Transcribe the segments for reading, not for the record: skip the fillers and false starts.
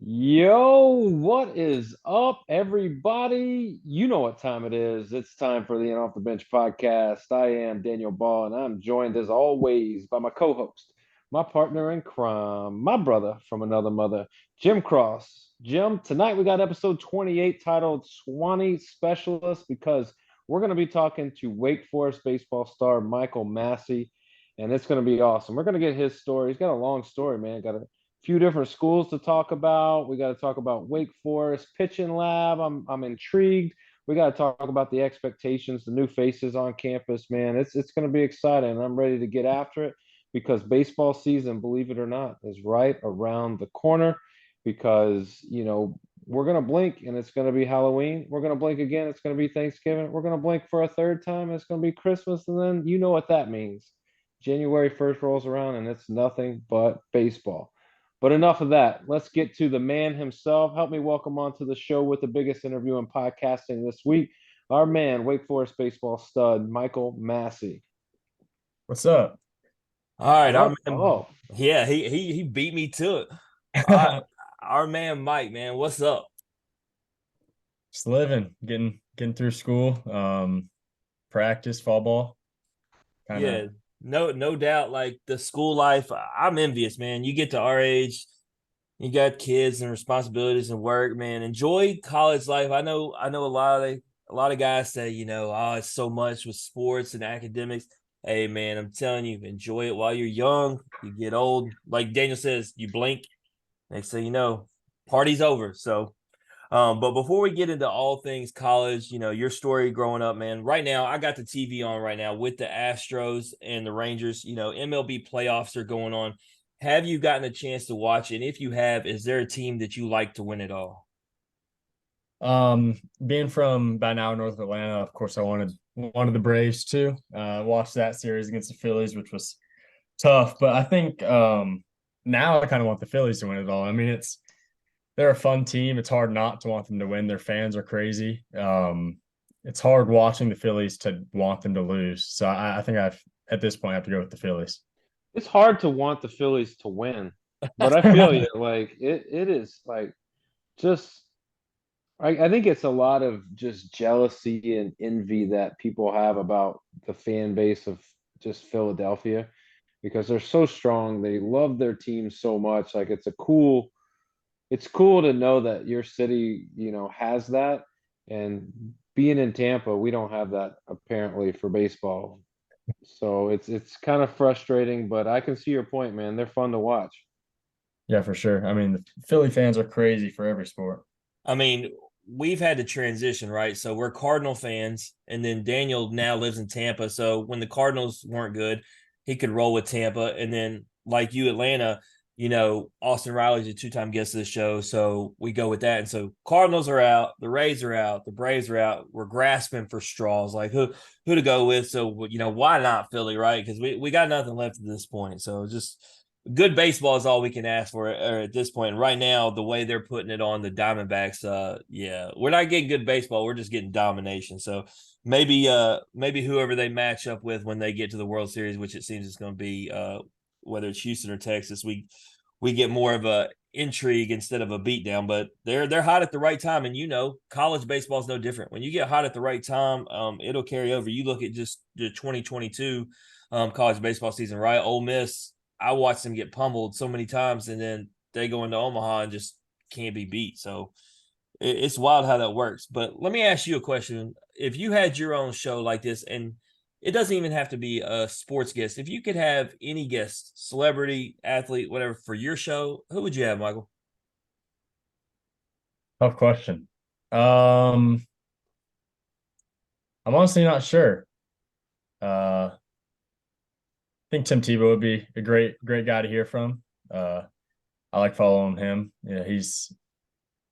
Yo, what is up, everybody? You know what time it is. It's time for the Off the Bench podcast. I am Daniel Ball, and I'm joined as always by my co-host, my partner in crime, my brother from another mother, Jim Cross. Jim, tonight we got episode 28 titled Suwanee Specialist because we're going to be talking to Wake Forest baseball star Michael Massey, and it's going to be awesome. We're going to get his story. He's got a long story, man. Got a few different schools to talk about. We got to talk about Wake Forest pitching lab. I'm intrigued. We got to talk about the expectations, the new faces on campus, man. It's going to be exciting. I'm ready to get after it because baseball season, believe it or not, is right around the corner because, we're going to blink and it's going to be Halloween. We're going to blink again. It's going to be Thanksgiving. We're going to blink for a third time. It's going to be Christmas. And then you know what that means. January 1st rolls around and it's nothing but baseball. But enough of that. Let's get to the man himself. Help me welcome onto the show with the biggest interview in podcasting this week, our man, Wake Forest baseball stud, Michael Massey. What's up? All right, our What man. up? Yeah, he beat me to it. Our man Mike, man, what's up? Just living, getting through school, practice, fall ball, kind of. Yeah, no doubt. Like the school life, I'm envious, man. You get to our age, you got kids and responsibilities and work, man. Enjoy college life. I know a lot of guys say, oh, it's so much with sports and academics. Hey, man, I'm telling you, enjoy it while you're young. You get old, like Daniel says, you blink. Next thing you know, party's over. So, but before we get into all things college, your story growing up, man. Right now, I got the TV on right now with the Astros and the Rangers. MLB playoffs are going on. Have you gotten a chance to watch? And if you have, is there a team that you like to win it all? Being from by now North Atlanta, of course, I wanted the Braves to watch that series against the Phillies, which was tough. But I think now I kind of want the Phillies to win it all. I mean, they're a fun team. It's hard not to want them to win. Their fans are crazy. It's hard watching the Phillies to want them to lose. So I think at this point I have to go with the Phillies. It's hard to want the Phillies to win, but I feel you. Like it is like just I think it's a lot of just jealousy and envy that people have about the fan base of just Philadelphia because they're so strong. They love their team so much. Like it's cool to know that your city, has that. And being in Tampa, we don't have that apparently for baseball. So it's kind of frustrating, but I can see your point, man. They're fun to watch. Yeah, for sure. I mean, the Philly fans are crazy for every sport. I mean, we've had to transition, right? So we're Cardinal fans, and then Daniel now lives in Tampa. So when the Cardinals weren't good, he could roll with Tampa. And then, like you, Atlanta, Austin Riley's a two-time guest of the show. So we go with that. And so Cardinals are out, the Rays are out, the Braves are out. We're grasping for straws, like who to go with. So, why not Philly, right? Because we got nothing left at this point. So just good baseball is all we can ask for at this point. And right now, the way they're putting it on the Diamondbacks, yeah, we're not getting good baseball. We're just getting domination. So maybe whoever they match up with when they get to the World Series, which it seems it's going to be, whether it's Houston or Texas, we get more of a intrigue instead of a beatdown. But they're hot at the right time, and college baseball is no different. When you get hot at the right time, it'll carry over. You look at just the 2022 college baseball season, right? Ole Miss, I watched them get pummeled so many times, and then they go into Omaha and just can't be beat. So it's wild how that works. But let me ask you a question. If you had your own show like this, and it doesn't even have to be a sports guest, if you could have any guest, celebrity, athlete, whatever, for your show, who would you have, Michael? Tough question. Um, I'm honestly not sure. I think Tim Tebow would be a great guy to hear from. I like following him. Yeah, he's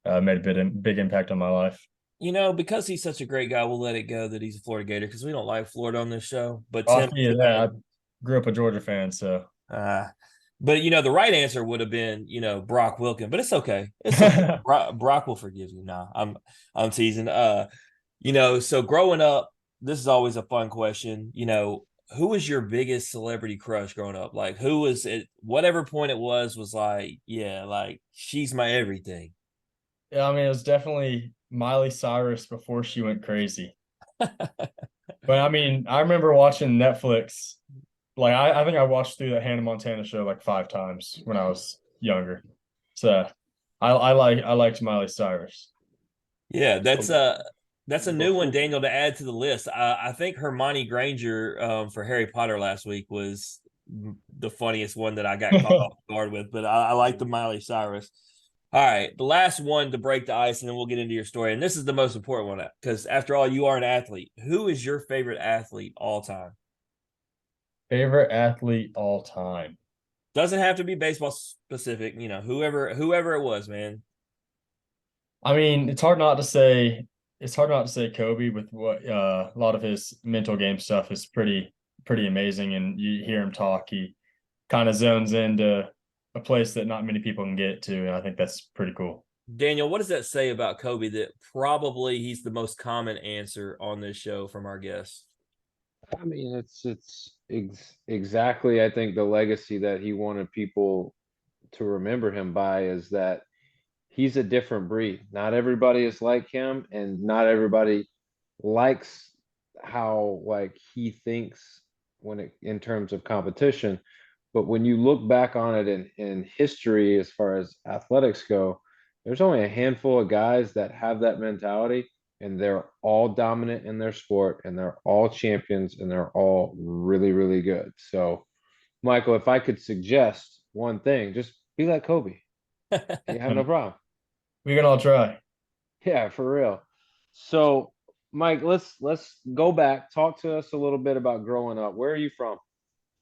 made a big impact on my life. Because he's such a great guy, we'll let it go that he's a Florida Gator because we don't like Florida on this show. But Off Tim, me is that I grew up a Georgia fan, so uh, but the right answer would have been, Brock Wilkin, but it's okay. It's okay. Brock will forgive you. Nah, I'm teasing. So growing up, this is always a fun question. who was your biggest celebrity crush growing up? Like, who was it? Whatever point it was like, yeah, like she's my everything. Yeah, I mean, it was definitely Miley Cyrus before she went crazy. But I mean, I remember watching Netflix. Like, I think I watched through the Hannah Montana show like 5 times when I was younger. So I liked Miley Cyrus. Yeah, So that's a new one, before, Daniel, to add to the list. I think Hermione Granger for Harry Potter last week was the funniest one that I got caught off guard with, but I like the Miley Cyrus. All right, the last one to break the ice, and then we'll get into your story. And this is the most important one because, after all, you are an athlete. Who is your favorite athlete all time? Favorite athlete all time. Doesn't have to be baseball specific. You know, whoever it was, man. I mean, it's hard not to say Kobe with what a lot of his mental game stuff is pretty amazing, and you hear him talk, he kind of zones into a place that not many people can get to, and I think that's pretty cool. Daniel, what does that say about Kobe that probably he's the most common answer on this show from our guests? I mean, exactly. I think the legacy that he wanted people to remember him by is that he's a different breed. Not everybody is like him, and not everybody likes how like he thinks when it in terms of competition. But when you look back on it in history, as far as athletics go, there's only a handful of guys that have that mentality, and they're all dominant in their sport, and they're all champions, and they're all really, really good. So, Michael, if I could suggest one thing, just be like Kobe. You have no problem. We can all try. Yeah, for real. So, Mike, let's go back. Talk to us a little bit about growing up. Where are you from?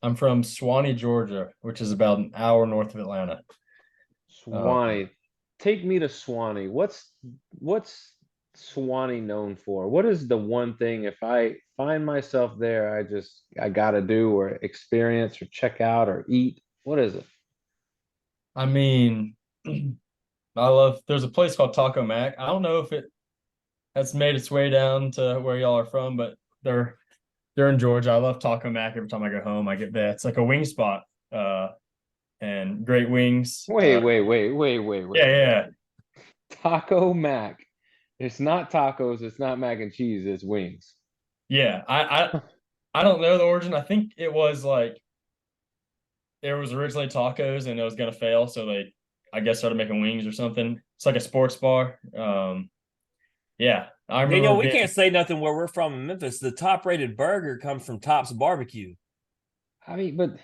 I'm from Suwanee, Georgia, which is about an hour north of Atlanta. Um, Suwanee. Take me to Suwanee. What's Suwanee known for? What is the one thing if I find myself there, I gotta do or experience or check out or eat? What is it? I mean, there's a place called Taco Mac. I don't know if it has made its way down to where y'all are from, but they're in Georgia. I love Taco Mac every time I go home. I get that. It's like a wing spot, and great wings. Wait. Yeah. Taco Mac. It's not tacos, it's not mac and cheese, it's wings. Yeah. I don't know the origin. I think it was like it was originally tacos and it was gonna fail, so they I guess started making wings or something. It's like a sports bar. Yeah. I Daniel, remember we being can't say nothing where we're from in Memphis. The top rated burger comes from Top's Barbecue. I mean, but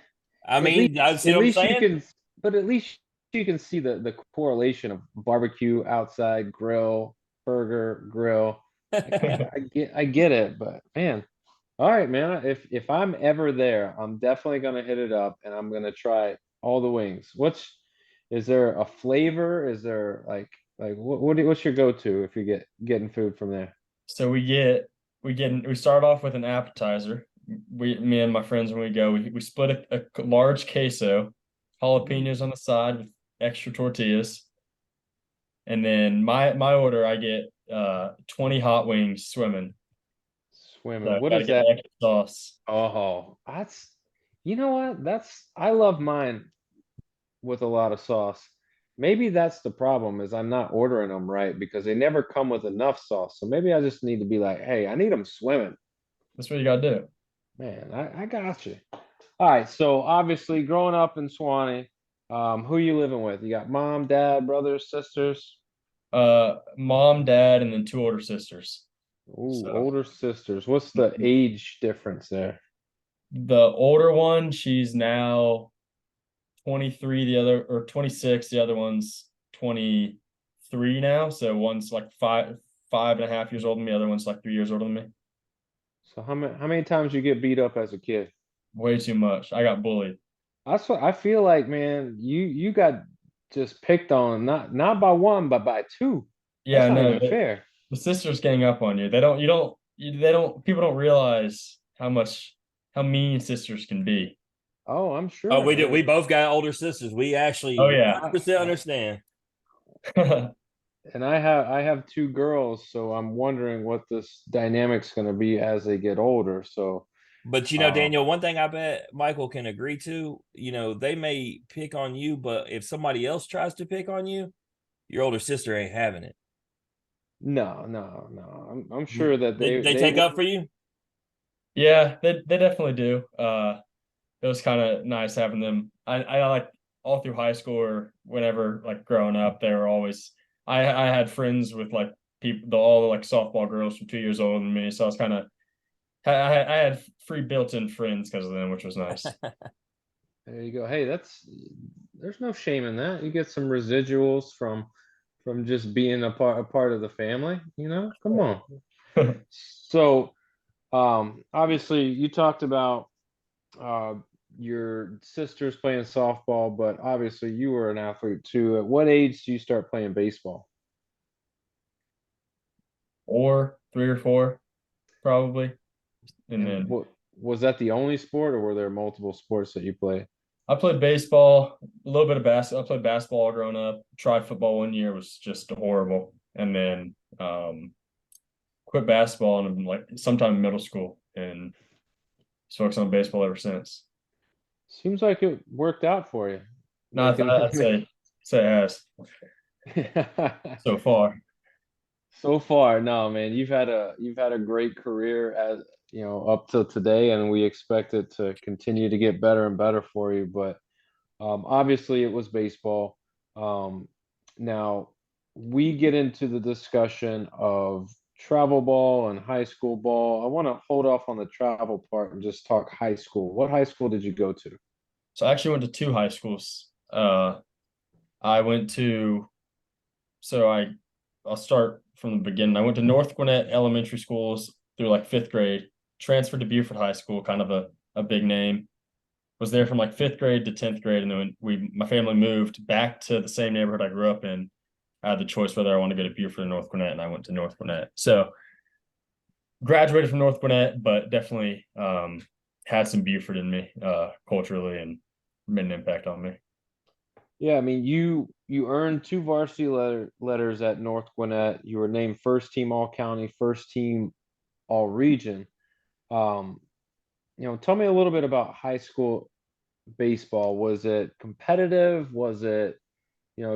I at mean, I see at what I'm least you saying? can at least you can see the correlation of barbecue outside grill burger grill. I get it, but man, all right, man. If I'm ever there, I'm definitely gonna hit it up and I'm gonna try all the wings. Is there a flavor? Is there like what's your go-to if you getting food from there? so we start off with an appetizer. Me and my friends, when we go, we split a large queso, jalapenos on the side with extra tortillas. And then my order, I get 20 hot wings swimming. So Swimming. What gotta is get that? the extra sauce. Oh, that's you know what? That's I love mine with a lot of sauce. Maybe that's the problem is I'm not ordering them right because they never come with enough sauce. So maybe I just need to be like, hey, I need them swimming. That's what you gotta do. Man, I got you. All right. So obviously growing up in Swanee, who you living with? You got mom, dad, brothers, sisters? Mom, dad, and then 2 older sisters. Ooh, So older sisters. What's the age difference there? the older one, she's now 23, the other or 26, the other one's 23 now. So one's like 5.5 years older than me, the other one's like 3 years older than me. So how many times you get beat up as a kid? Way too much. I got bullied. That's what I feel like, man. You got just picked on, not by one, but by two. That's Yeah, not no, even fair. the sisters gang up on you. They don't, people don't realize how mean sisters can be. Oh, I'm Oh, sure. we do. We both got older sisters. We actually Oh yeah. 100% understand. And I have two girls, so I'm wondering what this dynamic's going to be as they get older. So But Daniel, one thing I bet Michael can agree to, they may pick on you, but if somebody else tries to pick on you, your older sister ain't having it. No, no, no. I'm sure that They they take up for will. you. Yeah, they definitely do. It was kind of nice having them. I like all through high school or whenever, like growing up, they were always. I had friends with like people, all the like softball girls from 2 years older than me, so I was kind of I had free built-in friends because of them, which was nice. There you go. Hey, there's no shame in that. You get some residuals from just being a part of the family, Come on. So, obviously you talked about uh your sister's playing softball, but obviously you were an athlete too. At what age do you start playing baseball? Or 3 or 4, probably. And And then what was that the only sport, or were there multiple sports that you played? I played baseball, a little bit of basketball. I played basketball growing up. Tried football one year, was just horrible. And then quit basketball in like sometime in middle school and just focused on baseball ever since. Seems like it worked out for you. No, Making I'd say it has so far. So far, no, man, you've had a great career as up till today, and we expect it to continue to get better and better for you. But obviously, it was baseball. Um, Now we get into the discussion of travel ball and high school ball. I want to hold off on the travel part and just talk high school. What high school did you go to? So I actually went to 2 high schools. I went to so I'll start from the beginning. I went to North Gwinnett Elementary Schools through like fifth grade, transferred to Buford High School, kind of a big name. Was there from like fifth grade to 10th grade, and then my family moved back to the same neighborhood I grew up in. I had the choice whether I want to go to Buford or North Gwinnett, and I went to North Gwinnett. So graduated from North Gwinnett, but definitely had some Buford in me culturally and made an impact on me. Yeah, I mean, you earned two varsity letters at North Gwinnett. You were named first team all county, first team all region. Um, Tell me a little bit about high school baseball. Was it competitive? Was it,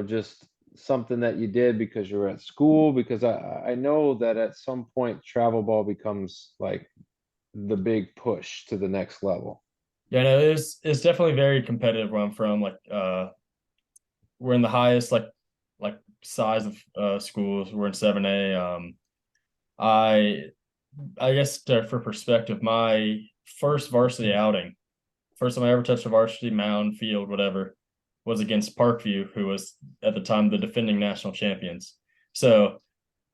just something that you did because you were at school? Because I know that at some point travel ball becomes like the big push to the next level. Yeah, no, it's definitely very competitive where I'm from. Like we're in the highest like size of schools. We're in 7A. I I guess for perspective, my first varsity outing, first time I ever touched a varsity mound, field, whatever, was against Parkview, who was at the time the defending national champions. So,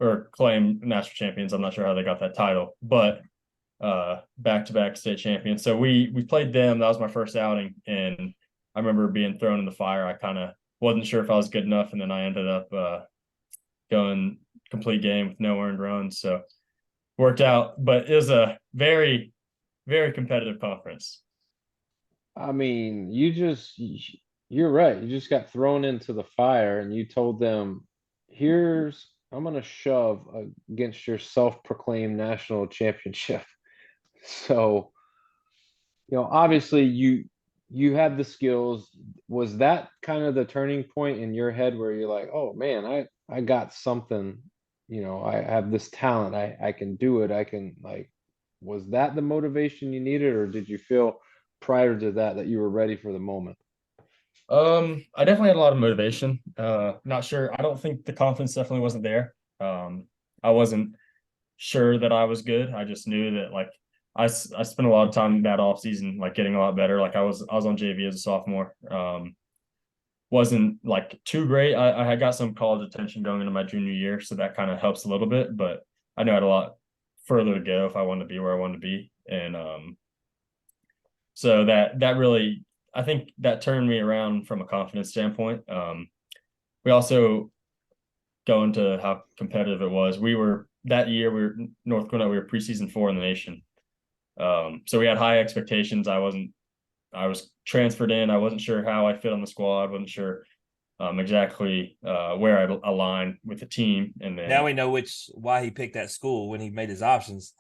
or claimed national champions. I'm not sure how they got that title, but back-to-back state champions. So we played them. That was my first outing, and I remember being thrown in the fire. I kind of wasn't sure if I was good enough, and then I ended up going complete game with no earned runs. So worked out, but it was a very, very competitive conference. I mean, you're right. You just got thrown into the fire and you told them, I'm gonna shove against your self-proclaimed national championship. So, obviously you had the skills. Was that kind of the turning point in your head where you're like, oh man, I got something, I have this talent. I can do it. I can like, was that the motivation you needed, or did you feel prior to that you were ready for the moment? I definitely had a lot of motivation. Not sure. I don't think the confidence definitely wasn't there. I wasn't sure that I was good. I just knew that like I spent a lot of time that off season like getting a lot better. Like I was on JV as a sophomore. Wasn't like too great. I had got some college attention going into my junior year, so that kind of helps a little bit. But I know I had a lot further to go if I wanted to be where I wanted to be, and so that really I think that turned me around from a confidence standpoint. We also go into how competitive it was. We were that year. We were North Carolina. We were preseason 4 in the nation. So we had high expectations. I was transferred in. I wasn't sure how I fit on the squad. Wasn't sure exactly where I align with the team. And then Now we know why he picked that school when he made his options.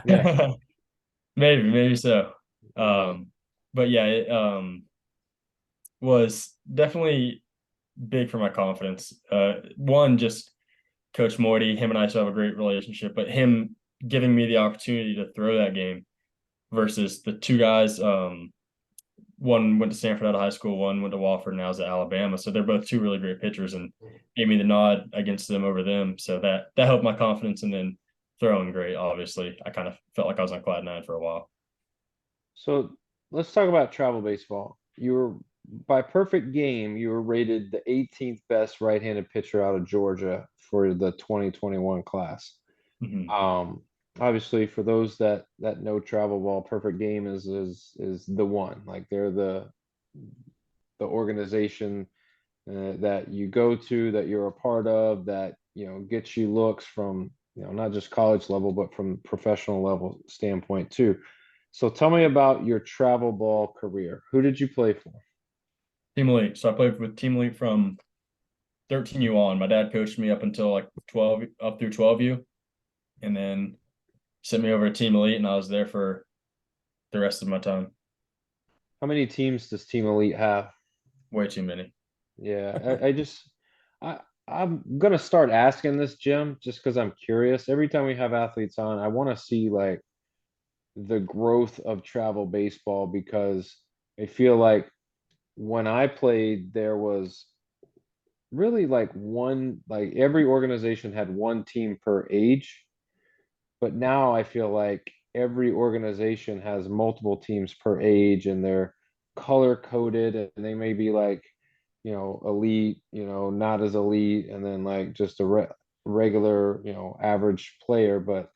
Yeah. maybe so. But yeah, it was definitely big for my confidence. One, just Coach Morty, him and I still have a great relationship, but him giving me the opportunity to throw that game versus the two guys. One went to Stanford out of high school, one went to Wofford, now is at Alabama. So they're both two really great pitchers, and gave me the nod against them over them. So that helped my confidence. And then throwing great, obviously. I kind of felt like I was on cloud nine for a while. So let's talk about travel baseball. You were by perfect game, you were rated the 18th best right-handed pitcher out of Georgia for the 2021 class. Mhm. Um, Obviously, for those that know travel ball, perfect game is the one. Like they're the organization that you go to, that you're a part of, that gets you looks from not just college level, but from professional level standpoint too. So tell me about your travel ball career. Who did you play for? Team Elite. So I played with Team Elite from 13U on. My dad coached me up until like 12, up through 12U, and then sent me over to Team Elite, and I was there for the rest of my time. How many teams does Team Elite have? Way too many. Yeah, I just I I'm gonna start asking this, Jim, just because I'm curious. Every time we have athletes on, I want to see like the growth of travel baseball because I feel like when I played, there was really like one, like every organization had one team per age, but now I feel like every organization has multiple teams per age and they're color coded and they may be like, elite, not as elite, and then like just a regular, average player. But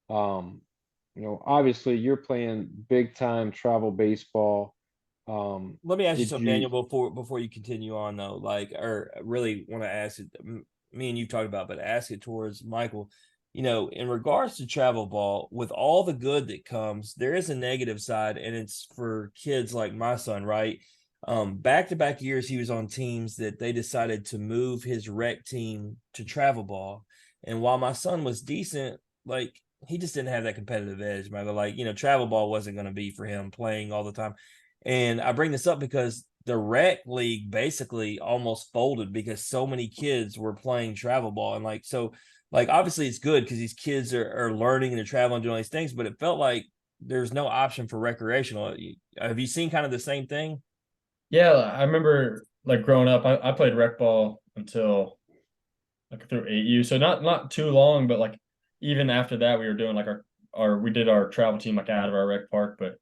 obviously you're playing big time travel baseball. Let me ask you Did something, you Daniel, before you continue on though. Like, or really want to ask it. Me and you talked about, but ask it towards Michael. In regards to travel ball, with all the good that comes, there is a negative side, and it's for kids like my son, right? Back to back years, he was on teams that they decided to move his rec team to travel ball, and while my son was decent, like he just didn't have that competitive edge, Michael. Like, travel ball wasn't going to be for him playing all the time. And I bring this up because the rec league basically almost folded because so many kids were playing travel ball. And like obviously it's good because these kids are learning and they're traveling and doing all these things, but it felt like there's no option for recreational. Have you seen kind of the same thing? Yeah, I remember like growing up, I played rec ball until like through 8U. So not too long, but like even after that, we were doing like our we did our travel team like out of our rec park, but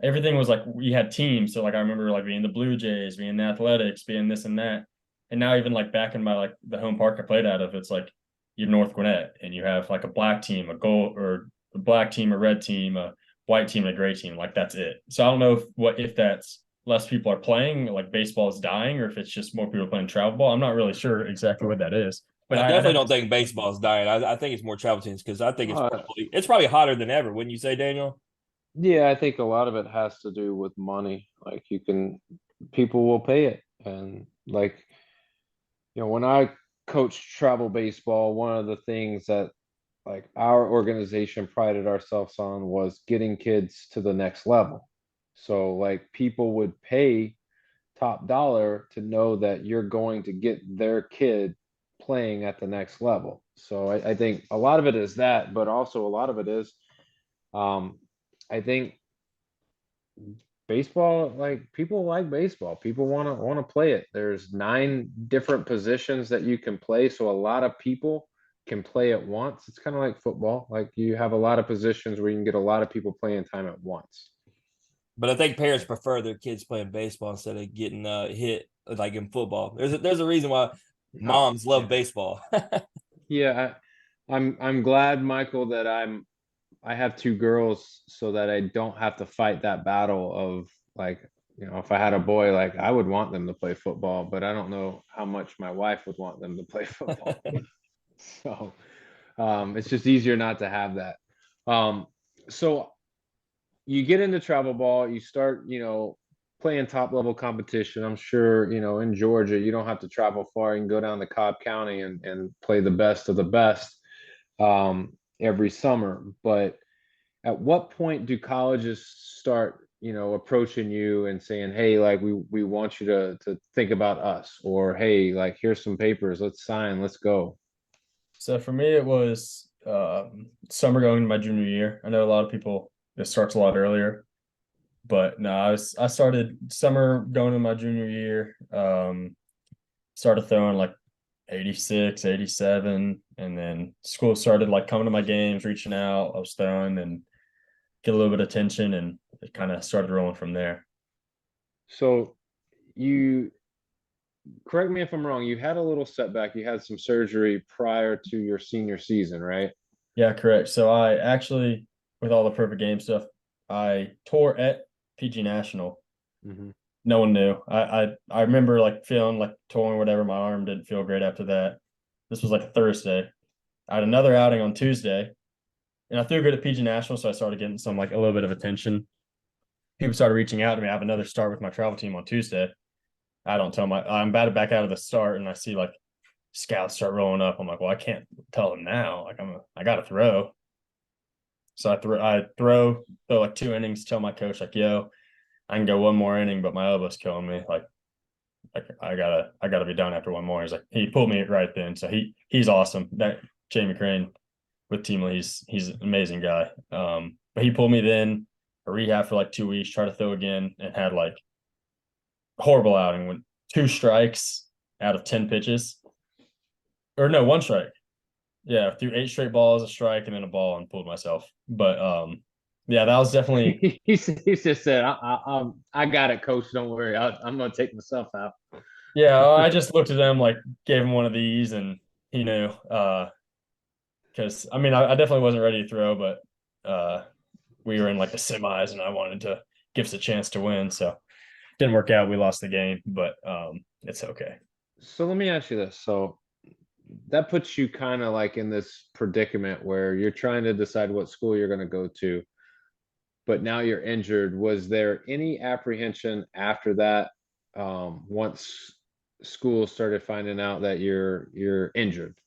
everything was like we had teams. So like I remember like being the Blue Jays, being the Athletics, being this and that. And now even like back in my like the home park I played out of, it's like you're North Gwinnett and you have like a black team, a gold or a black team, a red team, a white team, and a gray team. Like that's it. So I don't know if that's less people are playing, like baseball is dying, or if it's just more people playing travel ball. I'm not really sure exactly what that is. But I I definitely don't definitely think baseball's dying. I think it's more travel teams because I think uh, it's probably hotter than ever. Wouldn't you say, Daniel? yeah, I think a lot of it has to do with money. Like people will pay it. And like, when I coached travel baseball, one of the things that like our organization prided ourselves on was getting kids to the next level. So like people would pay top dollar to know that you're going to get their kid playing at the next level. So I think a lot of it is that, but also a lot of it is um, I think baseball, like people like baseball, people want to play it. There's 9 different positions that you can play, so a lot of people can play at once. It's kind of like football, like you have a lot of positions where you can get a lot of people playing time at once. But I think parents prefer their kids playing baseball instead of getting hit like in football. There's a reason why Oh, moms love yeah. baseball. Yeah, I'm glad, Michael, that I have 2 girls so that I don't have to fight that battle of like, if I had a boy, like I would want them to play football, but I don't know how much my wife would want them to play football. So it's just easier not to have that. So you get into travel ball, you start, playing top level competition. I'm sure, in Georgia, you don't have to travel far. You can go down to Cobb County and play the best of the best every summer. But At what point do colleges start, approaching you and saying, hey, like we want you to think about us, or hey, like here's some papers, let's sign, let's go. So for me, it was summer going into my junior year. I know a lot of people, it starts a lot earlier, but no, I started summer going into my junior year. Started throwing like 86, 87, and then school started like coming to my games, reaching out. I was throwing and get a little bit of attention, and it kind of started rolling from there. So you correct me if I'm wrong, you had a little setback, you had some surgery prior to your senior season, right? Yeah, correct. So I actually, with all the perfect game stuff, I tore at PG National. Mm-hmm. No one knew. I remember like feeling like torn, whatever. My arm didn't feel great after that. This was like a Thursday. I had another outing on Tuesday, and I threw good at PG National, so I started getting some like a little bit of attention. People started reaching out to me. I have another start with my travel team on Tuesday. I don't tell I'm about to back out of the start, and I see like scouts start rolling up. I'm like, well, I can't tell them now. Like I got to throw. So throw like 2 innings. Tell my coach like, yo, I can go one more inning, but my elbow's killing me. Like I gotta be done after one more. He's like, he pulled me right then. So he's awesome. That Jamie Crane with Team Lee, he's an amazing guy. But he pulled me then, a rehab for like 2 weeks, tried to throw again, and had like horrible outing with 2 strikes out of 10 pitches. Or no, 1 strike. Yeah, threw 8 straight balls, a strike, and then a ball, and pulled myself. But yeah, that was definitely. He's just said, I got it, coach. Don't worry. I'm gonna take myself out. Yeah, I just looked at him like gave him one of these, and he knew. Because I mean, I definitely wasn't ready to throw, but we were in like the semis, and I wanted to give us a chance to win. So didn't work out. We lost the game, but it's okay. So let me ask you this. So that puts you kind of like in this predicament where you're trying to decide what school you're going to go to, but now you're injured. Was there any apprehension after that, once school started finding out that you're injured?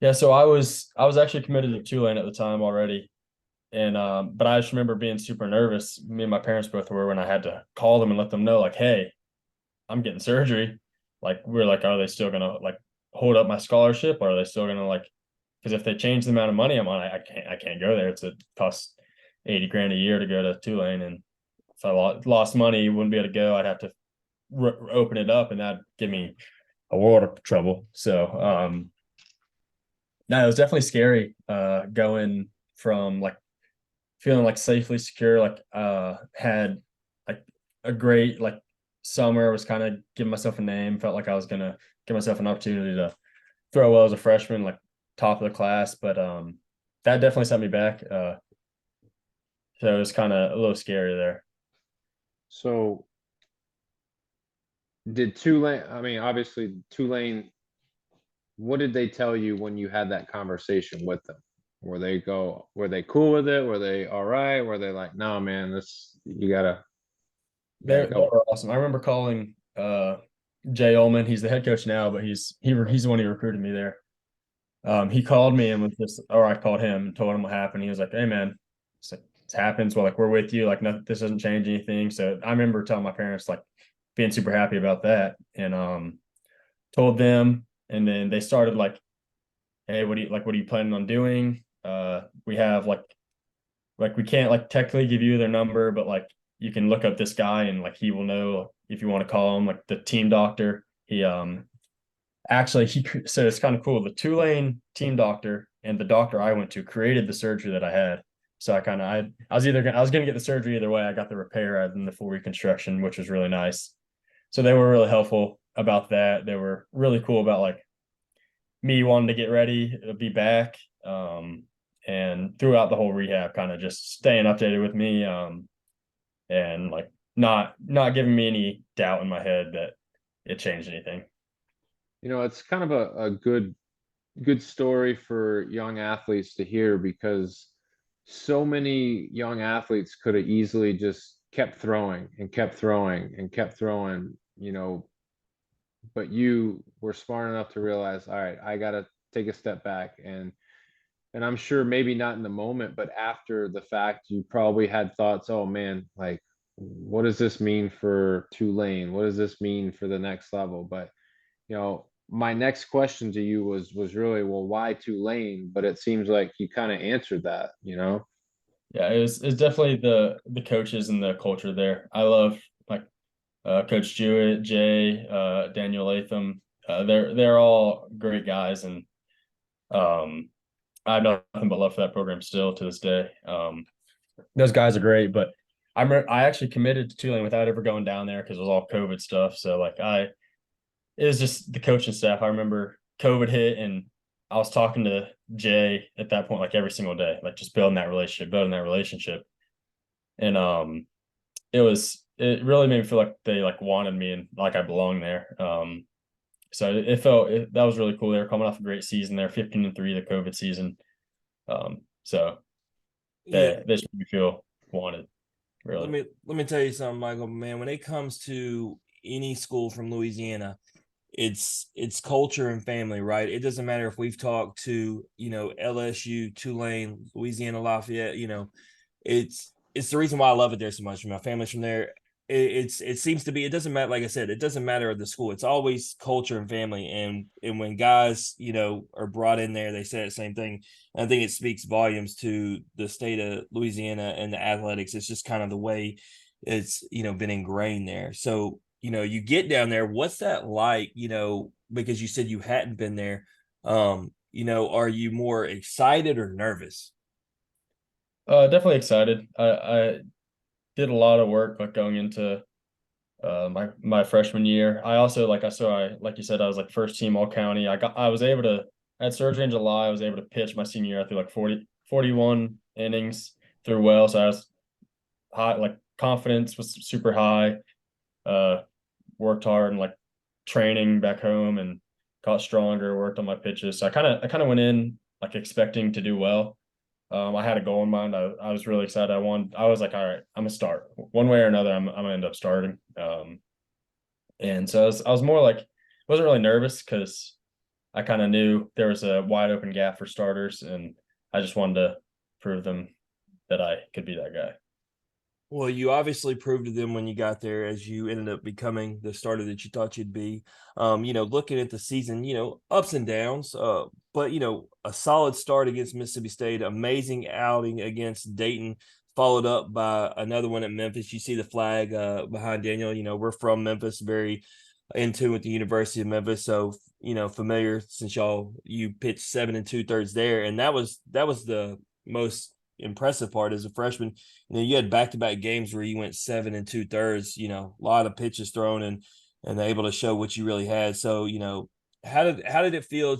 Yeah, so I was actually committed to Tulane at the time already, and but I just remember being super nervous. Me and my parents both were when I had to call them and let them know like, hey, I'm getting surgery. Like we're like, are they still gonna like hold up my scholarship, or are they still gonna like? Because if they change the amount of money I'm on, I can't go there. It's a cost 80 grand a year to go to Tulane, and if I lost money, wouldn't be able to go. I'd have to open it up, and that'd give me a world of trouble. So no, it was definitely scary. Going from like feeling like safely secure, like had like a great like summer, was kind of giving myself a name, felt like I was gonna give myself an opportunity to throw well as a freshman, like top of the class, but that definitely set me back. So it was kind of a little scary there. So did Tulane, I mean, obviously Tulane, what did they tell you when you had that conversation with them? Were they cool with it? Were they all right? Were they like, no, man, this you gotta They go? were awesome. I remember calling Jay Ullman. He's the head coach now, but he's the one who recruited me there. He called me and was just, or I called him and told him what happened. He was like, "Hey man, it's like it happens. Well, like we're with you. Like nothing, this doesn't change anything." So I remember telling my parents like being super happy about that, and told them, and then they started like, "Hey, what are you planning on doing? We have like we can't like technically give you their number, but like you can look up this guy and like he will know if you want to call him like the team doctor. He actually he so it's kind of cool. The Tulane team doctor and the doctor I went to created the surgery that I had. So I was I was gonna get the surgery either way. I got the repair rather than the full reconstruction, which was really nice. So they were really helpful about that. They were really cool about like me wanting to get ready to be back. And throughout the whole rehab, kind of just staying updated with me, and like not giving me any doubt in my head that it changed anything. It's kind of a good story for young athletes to hear, because so many young athletes could have easily just kept throwing and kept throwing and kept throwing, but you were smart enough to realize, all right, I got to take a step back. And And I'm sure maybe not in the moment, but after the fact, you probably had thoughts, oh man, like, what does this mean for Tulane? What does this mean for the next level? But, my next question to you was really, well, why Tulane? But it seems like you kind of answered that. Yeah, it's definitely the coaches and the culture there. I love like Coach Jewett, Jay, Daniel Latham. They're all great guys, and um, I have nothing but love for that program still to this day. Those guys are great, but I actually committed to Tulane without ever going down there because it was all COVID stuff. So like it was just the coaching staff. I remember COVID hit, and I was talking to Jay at that point like every single day, like just building that relationship, and it really made me feel like they like wanted me and like I belonged there. So that was really cool. They were coming off a great season there, 15-3 the COVID season. So Yeah, they just made me feel wanted, let really. me tell you something, Michael. Man, when it comes to any school from Louisiana, it's culture and family, right? It doesn't matter if we've talked to LSU, Tulane, Louisiana Lafayette. It's the reason why I love it there so much. My family's from there. It seems to be. It doesn't matter. Like I said, it doesn't matter the school. It's always culture and family. And when guys are brought in there, they say the same thing. And I think it speaks volumes to the state of Louisiana and the athletics. It's just kind of the way it's been ingrained there. So you get down there. What's that like? Because you said you hadn't been there. Are you more excited or nervous? Definitely excited. I did a lot of work like going into my freshman year. I also like you said, I was like first team all county. I was able to I had surgery in July. I was able to pitch my senior year. I threw like 41 innings, threw well. So I was high, like confidence was super high. Uh, Worked hard and like training back home and got stronger, worked on my pitches. So I kind of went in like expecting to do well. I had a goal in mind. I was really excited. I was like, all right, I'm gonna start one way or another. I'm gonna end up starting. And so I was more like, wasn't really nervous because I kind of knew there was a wide open gap for starters, and I just wanted to prove them that I could be that guy. Well, you obviously proved to them when you got there, as you ended up becoming the starter that you thought you'd be. Looking at the season, ups and downs, but a solid start against Mississippi State, amazing outing against Dayton, followed up by another one at Memphis. You see the flag behind Daniel. We're from Memphis, very in tune with the University of Memphis, so familiar since you pitched 7 2/3 there, and that was the most impressive part as a freshman. You had back-to-back games where you went 7 2/3, a lot of pitches thrown and able to show what you really had. So, how did it feel,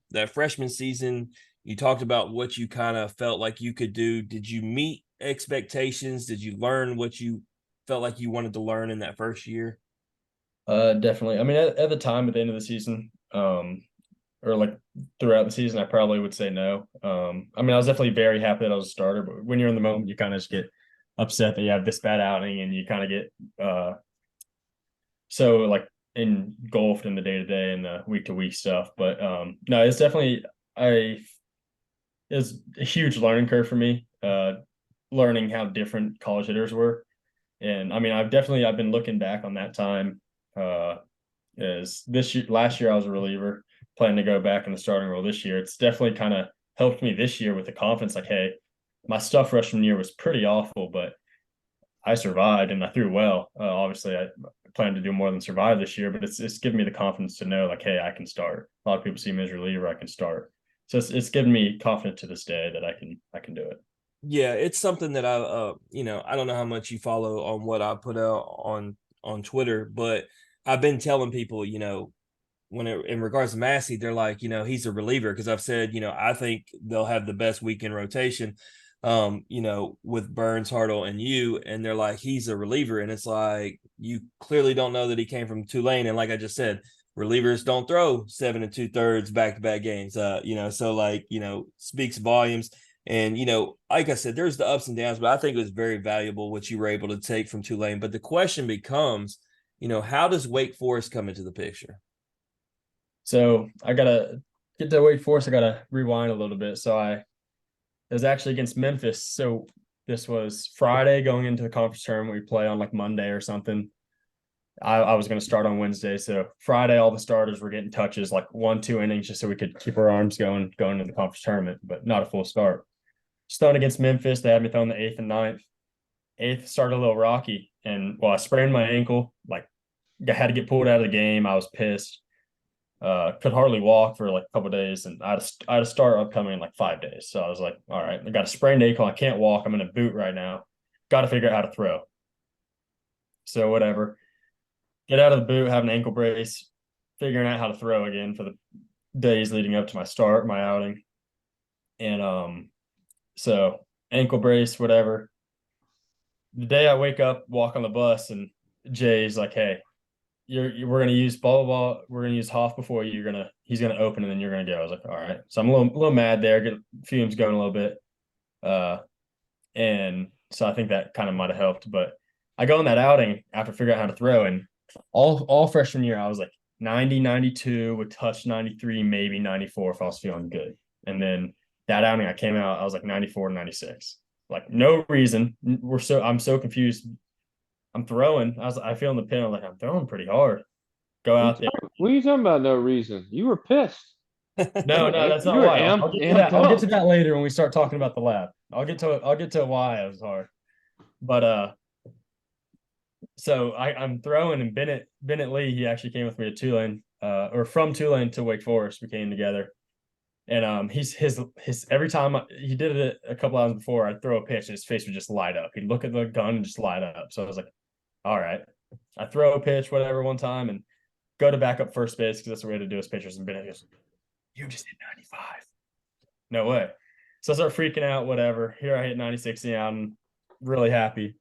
that freshman season? You talked about what you kind of felt like you could do. Did you meet expectations? Did you learn what you felt like you wanted to learn in that first year? Definitely. I mean, at the time, at the end of the season, or like throughout the season, I probably would say no. I mean, I was definitely very happy that I was a starter, but when you're in the moment, you kind of just get upset that you have this bad outing, and you kind of get so like engulfed in the day to day and the week to week stuff. But no, it's definitely I it's a huge learning curve for me. Learning how different college hitters were, and I mean, I've been looking back on that time. Uh, is this year last year I was a reliever, planning to go back in the starting role this year. It's definitely kind of helped me this year with the confidence. Like, hey, my stuff freshman year was pretty awful, but I survived and I threw well. Obviously, I plan to do more than survive this year, but it's given me the confidence to know, like, hey, I can start. A lot of people see me as a reliever, I can start. So it's given me confidence to this day that I can do it. Yeah, it's something that I don't know how much you follow on what I put out on Twitter, but I've been telling people, in regards to Massey, they're like, he's a reliever because I've said, I think they'll have the best weekend rotation, with Burns, Hartle, and you, and they're like, he's a reliever, and it's like you clearly don't know that he came from Tulane, and like I just said, relievers don't throw 7 2/3 back to back games, so like speaks volumes. And like I said, there's the ups and downs, but I think it was very valuable what you were able to take from Tulane. But the question becomes, how does Wake Forest come into the picture? So I gotta get to Wake Forest. I gotta rewind a little bit. So I It was actually against Memphis. So this was Friday going into the conference tournament. We play on like Monday or something. I was going to start on Wednesday. So Friday, all the starters were getting touches, like 1-2 innings, just so we could keep our arms going into the conference tournament, but not a full start. Stoned against Memphis. They had me throwing the 8th and 9th. 8th started a little rocky. And I sprained my ankle, like I had to get pulled out of the game. I was pissed. Could hardly walk for like a couple days, and I had a start upcoming in like 5 days. So I was like, all right, I got a sprained ankle. I can't walk. I'm in a boot right now. Got to figure out how to throw. So whatever. Get out of the boot, have an ankle brace, figuring out how to throw again for the days leading up to my outing. And so ankle brace, whatever. The day I wake up, walk on the bus, and Jay's like, hey, we're gonna use blah blah blah. We're gonna use Hoff before you. He's gonna open and then you're gonna go. I was like, all right. So I'm a little mad there, get fumes going a little bit. And so I think that kind of might have helped. But I go on that outing after figuring out how to throw, and all freshman year I was like 90, 92, would touch 93, maybe 94 if I was feeling good. And then that outing I came out, I was like 94, 96. Like no reason. I'm so confused. I'm throwing. I feel in the pin. I'm like, I'm throwing pretty hard. Go out there. What are you talking about? No reason. You were pissed. No, that's You not were why. I'll get to amped that. I'll get up. to that later when we start talking about the lab. I'll get to why it was hard. But so I'm throwing, and Bennett Lee, he actually came with me to Tulane, or from Tulane to Wake Forest. We came together. And he's his every time he did it a couple hours before, I'd throw a pitch and his face would just light up. He'd look at the gun and just light up. So I was like, all right. I throw a pitch, whatever, one time and go to back up first base because that's the way to do his pitchers. And Bennett goes, you just hit 95. No way. So I start freaking out, whatever. Here I hit 96 out and really happy.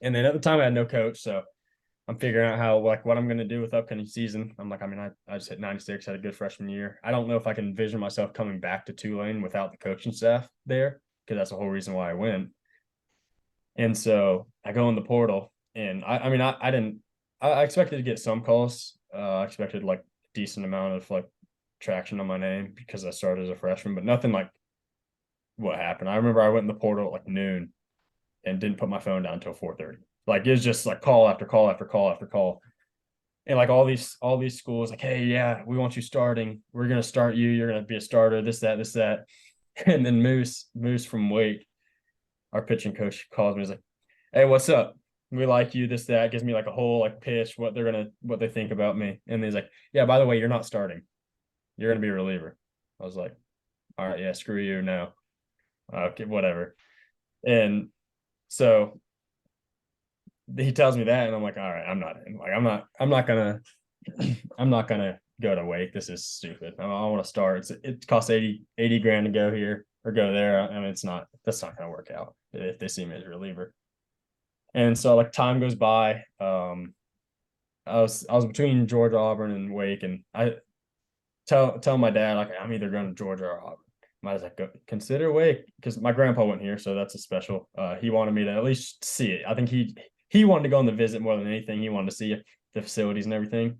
And then at the time I had no coach, so I'm figuring out how what I'm going to do with upcoming season. I'm like, I just hit 96, had a good freshman year. I don't know if I can envision myself coming back to Tulane without the coaching staff there, because that's the whole reason why I went. And so I go in the portal, and I expected to get some calls. I expected like a decent amount of like traction on my name because I started as a freshman, but nothing like what happened. I remember I went in the portal at like noon and didn't put my phone down until 4:30. Like it was just like call after call after call after call. And like all these schools, like, hey, yeah, we want you starting. We're gonna start you. You're gonna be a starter. This, that. And then Moose from Wake, our pitching coach, calls me. He's like, hey, what's up? We like you. This, that. Gives me like a whole like pitch what they think about me. And he's like, yeah, by the way, you're not starting. You're gonna be a reliever. I was like, all right, yeah, screw you now. Okay, whatever. And so he tells me that, and I'm like, all right, I'm not in. Like, I'm not gonna go to Wake. This is stupid. I want to start. It costs 80 grand to go here or go there. I mean, that's not gonna work out if they see me as a reliever. And so like time goes by. I was between Georgia, Auburn, and Wake, and I tell my dad, like, I'm either going to Georgia or Auburn. I was like, go consider Wake, because my grandpa went here, so that's a special. He wanted me to at least see it. I think he wanted to go on the visit more than anything. He wanted to see the facilities and everything. I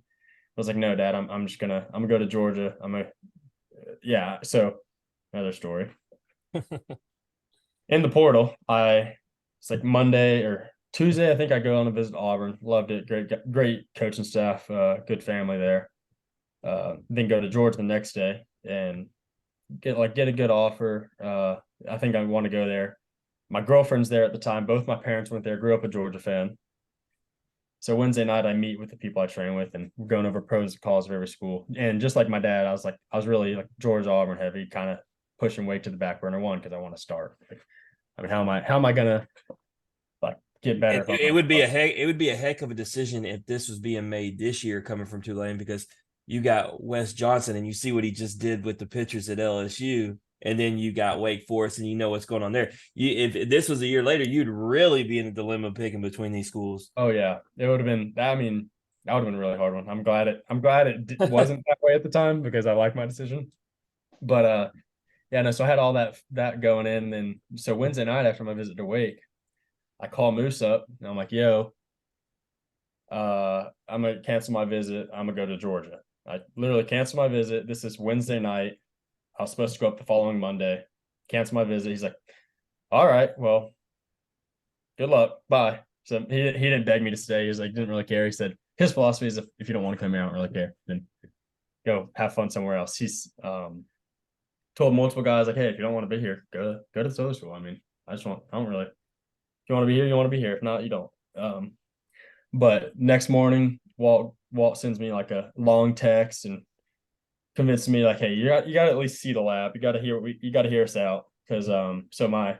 was like, no, Dad, I'm gonna go to Georgia. Yeah. So another story. In the portal, it's like Monday or Tuesday, I think I go on a visit to Auburn. Loved it. Great coaching staff. Good family there. Then go to Georgia the next day and get a good offer. I think I want to go there. My girlfriend's there at the time. Both my parents went there. Grew up a Georgia fan. So Wednesday night I meet with the people I train with, and we're going over pros and cons of every school. And just like my dad, I was really like Georgia Auburn heavy, kind of pushing Wake to the back burner one because I want to start. Like, I mean, how am I gonna like get better? It would be a heck of a decision if this was being made this year coming from Tulane, because you got Wes Johnson and you see what he just did with the pitchers at LSU, and then you got Wake Forest and you know what's going on there. If this was a year later, you'd really be in a dilemma picking between these schools. Oh yeah, it would have been. I mean, that would have been a really hard one. I'm glad it wasn't that way at the time because I like my decision. But yeah, no. So I had all that going in, and then so Wednesday night after my visit to Wake, I call Moose up and I'm like, yo, I'm gonna cancel my visit. I'm gonna go to Georgia. I literally canceled my visit. This is Wednesday night. I was supposed to go up the following Monday. cancel my visit. He's like, all right, well, good luck. Bye. So he didn't beg me to stay. He was like, didn't really care. He said his philosophy is if you don't want to come here, I don't really care. Then go have fun somewhere else. He's told multiple guys like, hey, if you don't want to be here, go to the other school. I mean, I don't really. If you want to be here, you want to be here. If not, you don't. But next morning, Walt sends me like a long text and convinced me like, hey, you got to at least see the lab. You got to hear us out because so my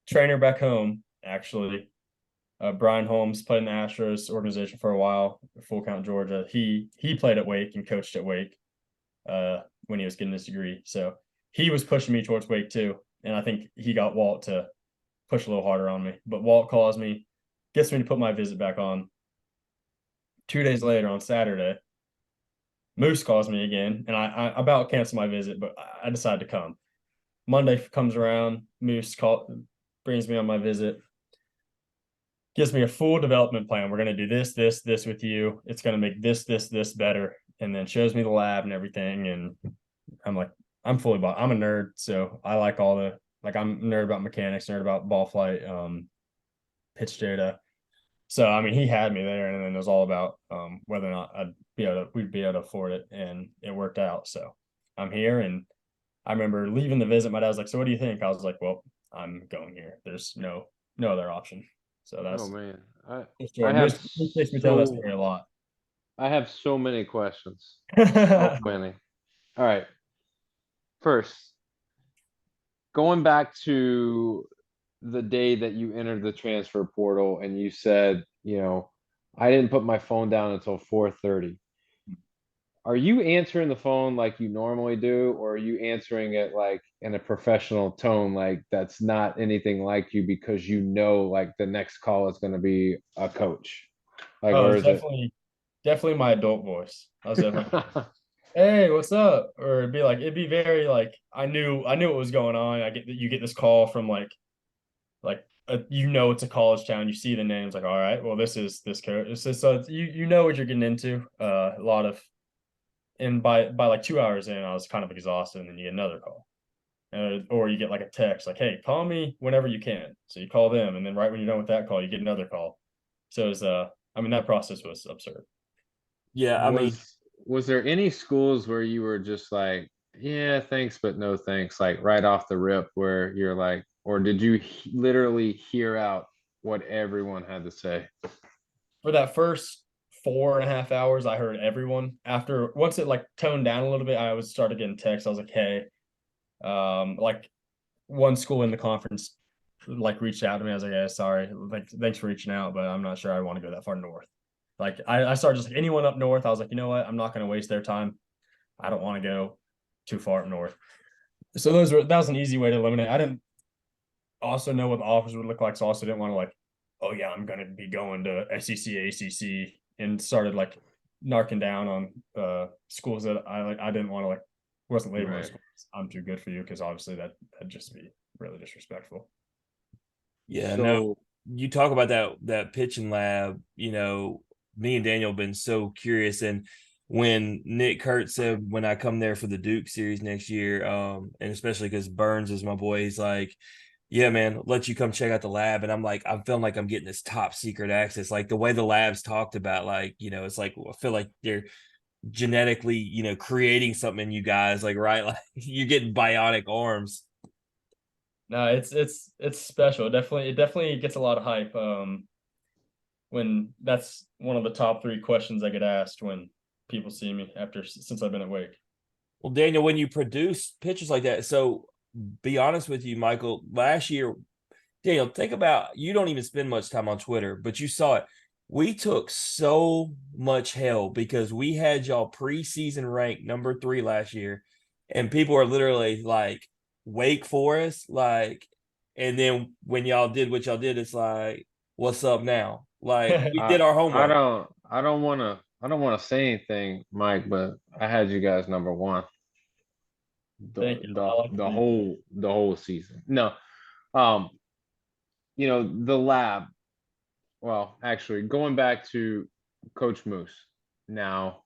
trainer back home actually, Brian Holmes played in the Astros organization for a while, Full Count Georgia. He played at Wake and coached at Wake when he was getting his degree. So he was pushing me towards Wake too, and I think he got Walt to push a little harder on me. But Walt calls me, gets me to put my visit back on. 2 days later on Saturday, Moose calls me again, and I about cancel my visit, but I decide to come. Monday comes around, brings me on my visit, gives me a full development plan. We're going to do this with you. It's going to make this better, and then shows me the lab and everything. And I'm like, I'm fully bought. I'm a nerd, so I like I'm a nerd about mechanics, nerd about ball flight, pitch data. So I mean, he had me there, and then it was all about whether or not we'd be able to afford it, and it worked out. So I'm here, and I remember leaving the visit. My dad was like, "So what do you think?" I was like, "Well, I'm going here. There's no other option." So Oh that's man, I the I story. have Moose makes me tell that story a lot. I have so many questions. So many. All right. First, going back to the day that you entered the transfer portal and you said, I didn't put my phone down until 4:30. Are you answering the phone like you normally do, or are you answering it like in a professional tone, like that's not anything like you because like the next call is going to be a coach? Like, Oh, or it's is it? definitely my adult voice. I was definitely, hey, what's up? Or it'd be very like I knew what was going on. You get this call from it's a college town. You see the names like, all right, well, this is this coach. You know what you're getting into. A lot of, and by like 2 hours in, I was kind of exhausted, and then you get another call, or you get like a text like, hey, call me whenever you can. So you call them, and then right when you're done with that call, you get another call. So it's I mean, that process was absurd. Yeah, I mean, Was there any schools where you were just like, yeah, thanks, but no thanks, like right off the rip, where you're like, or did you literally hear out what everyone had to say? For that first 4.5 hours, I heard everyone. After once it like toned down a little bit, I was started getting texts. I was like, hey, like one school in the conference like reached out to me. I was like, yeah, sorry, like thanks for reaching out, but I'm not sure I want to go that far north. Like I started just like anyone up north. I was like, you know what? I'm not going to waste their time. I don't want to go too far up north. So that was an easy way to eliminate. I didn't also know what the offers would look like, so I also didn't want to like, oh yeah, I'm going to be going to SEC, ACC, and started like narking down on schools that I didn't want to like wasn't labeling Right. schools. I'm too good for you because obviously that'd just be really disrespectful. yeah, no, So, you talk about that pitching lab, me and Daniel have been so curious. And when Nick Kurt said when I come there for the Duke series next year, and especially because Burns is my boy, he's like, yeah, man, let you come check out the lab. And I'm like, I'm feeling like I'm getting this top secret access. Like the way the lab's talked about, like, it's like I feel like they're genetically, creating something in you guys, like, right? Like you're getting bionic arms. No, it's special. It definitely gets a lot of hype. When that's one of the top three questions I get asked when people see me since I've been at Wake. Well, Daniel, when you produce pictures like that, so be honest with you, Michael, last year, Daniel, think about you don't even spend much time on Twitter, but you saw it. We took so much hell because we had y'all preseason ranked number 3 last year, and people are literally like Wake Forest, like, and then when y'all did what y'all did, it's like, what's up now? Like we I did our I homework. don't want to say anything, Mike, but I had you guys number one Thank you. I like to believe. the whole season. No, um, the lab. Well, actually, going back to Coach Moose. Now,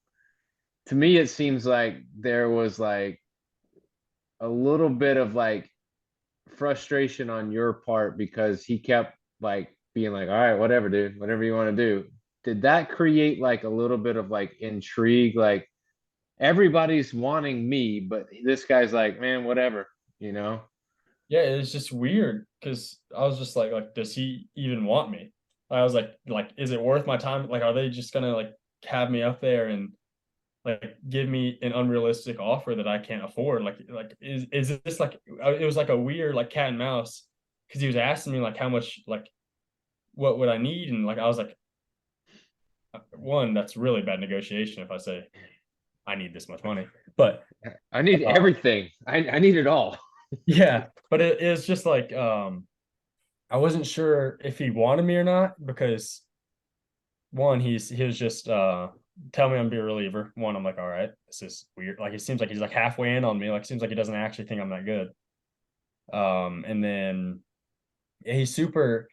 to me, it seems like there was like a little bit of like frustration on your part because he kept like being like, all right, whatever, dude, whatever you want to do. Did that create like a little bit of like intrigue? Like everybody's wanting me, but this guy's like, man, whatever, you know? Yeah, it's just weird because I was just like, does he even want me? I was like, is it worth my time? Like, are they just gonna like have me up there and like give me an unrealistic offer that I can't afford? Like is this like it was like a weird like cat and mouse because he was asking me like how much like what would I need, and like I was like, one, that's really bad negotiation if I say I need this much money, but I need everything. I need it all. yeah, but it is just like I wasn't sure if he wanted me or not because one, he was just tell me I'm be a reliever. One, I'm like, all right, this is weird. Like it seems like he's like halfway in on me. Like it seems like he doesn't actually think I'm that good. And then yeah, he's super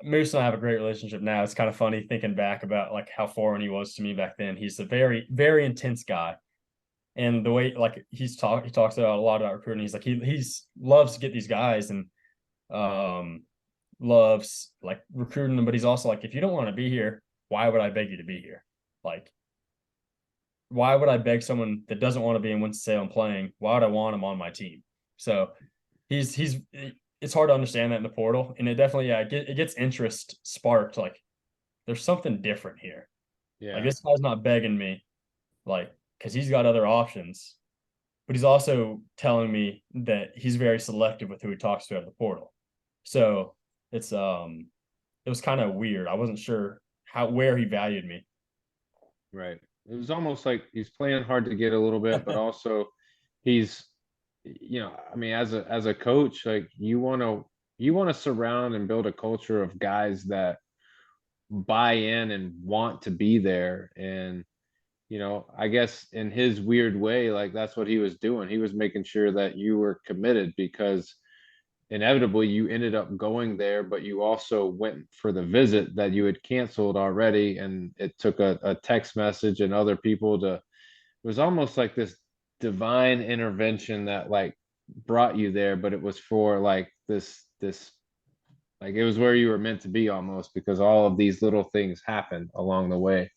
Moose and I have a great relationship now. It's kind of funny thinking back about like how foreign he was to me back then. He's a very, very intense guy. And the way like he talks about a lot about recruiting. He's like he's loves to get these guys and um loves like recruiting them, but he's also like, if you don't want to be here, why would I beg you to be here? Like, why would I beg someone that doesn't want to be in Winston-Salem playing? Why would I want him on my team? So he's it's hard to understand that in the portal, and it definitely it gets interest sparked. Like, there's something different here. Like Yeah. this guy's not begging me, like because he's got other options, but he's also telling me that he's very selective with who he talks to at the portal. So it's it was kind of weird. I wasn't sure where he valued me. Right. It was almost like he's playing hard to get a little bit, but also he's, I mean, as a coach, like you want to surround and build a culture of guys that buy in and want to be there. And, I guess in his weird way, like that's what he was doing. He was making sure that you were committed because inevitably you ended up going there, but you also went for the visit that you had canceled already. And it took a text message and other people to, it was almost like this divine intervention that like brought you there, but it was for like this, like it was where you were meant to be almost because all of these little things happen along the way.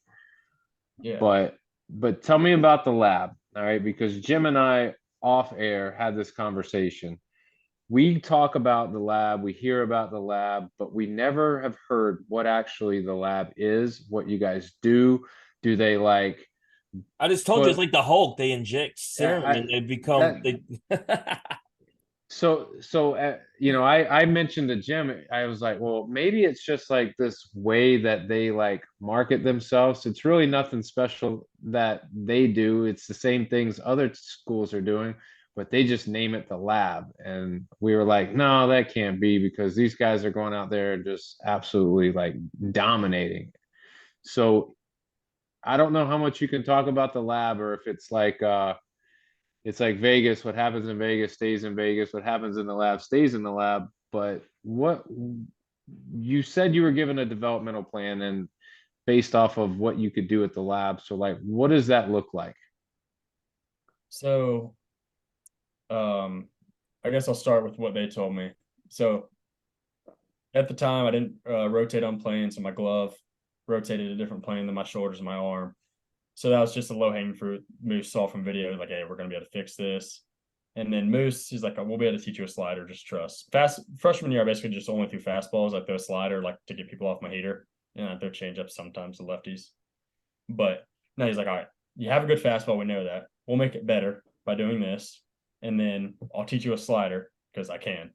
Yeah. But tell me about the lab, all right? Because Jim and I off air had this conversation. We talk about the lab, we hear about the lab, but we never have heard what actually the lab is, what you guys do. Do they like I just told you it's put like the Hulk. They inject serum I and they become that they. I mentioned to Jim, I was like, well, maybe it's just like this way that they like market themselves. It's really nothing special that they do. It's the same things other schools are doing, but they just name it the lab. And we were like, no, that can't be because these guys are going out there and just absolutely like dominating. So I don't know how much you can talk about the lab or if it's like Vegas. What happens in Vegas stays in Vegas. What happens in the lab stays in the lab. But what you said you were given a developmental plan and based off of what you could do at the lab. So like, what does that look like? So I guess I'll start with what they told me. So at the time, I didn't rotate on planes, so my glove rotated a different plane than my shoulders and my arm. So that was just a low hanging fruit. Moose saw from video, like, hey, we're gonna be able to fix this. And then Moose, he's like, we'll be able to teach you a slider, just trust. Freshman year, I basically just only threw fastballs. I throw a slider like to get people off my heater, and I throw changeups sometimes to lefties. But now he's like, all right, you have a good fastball. We know that. We'll make it better by doing this, and then I'll teach you a slider because I can.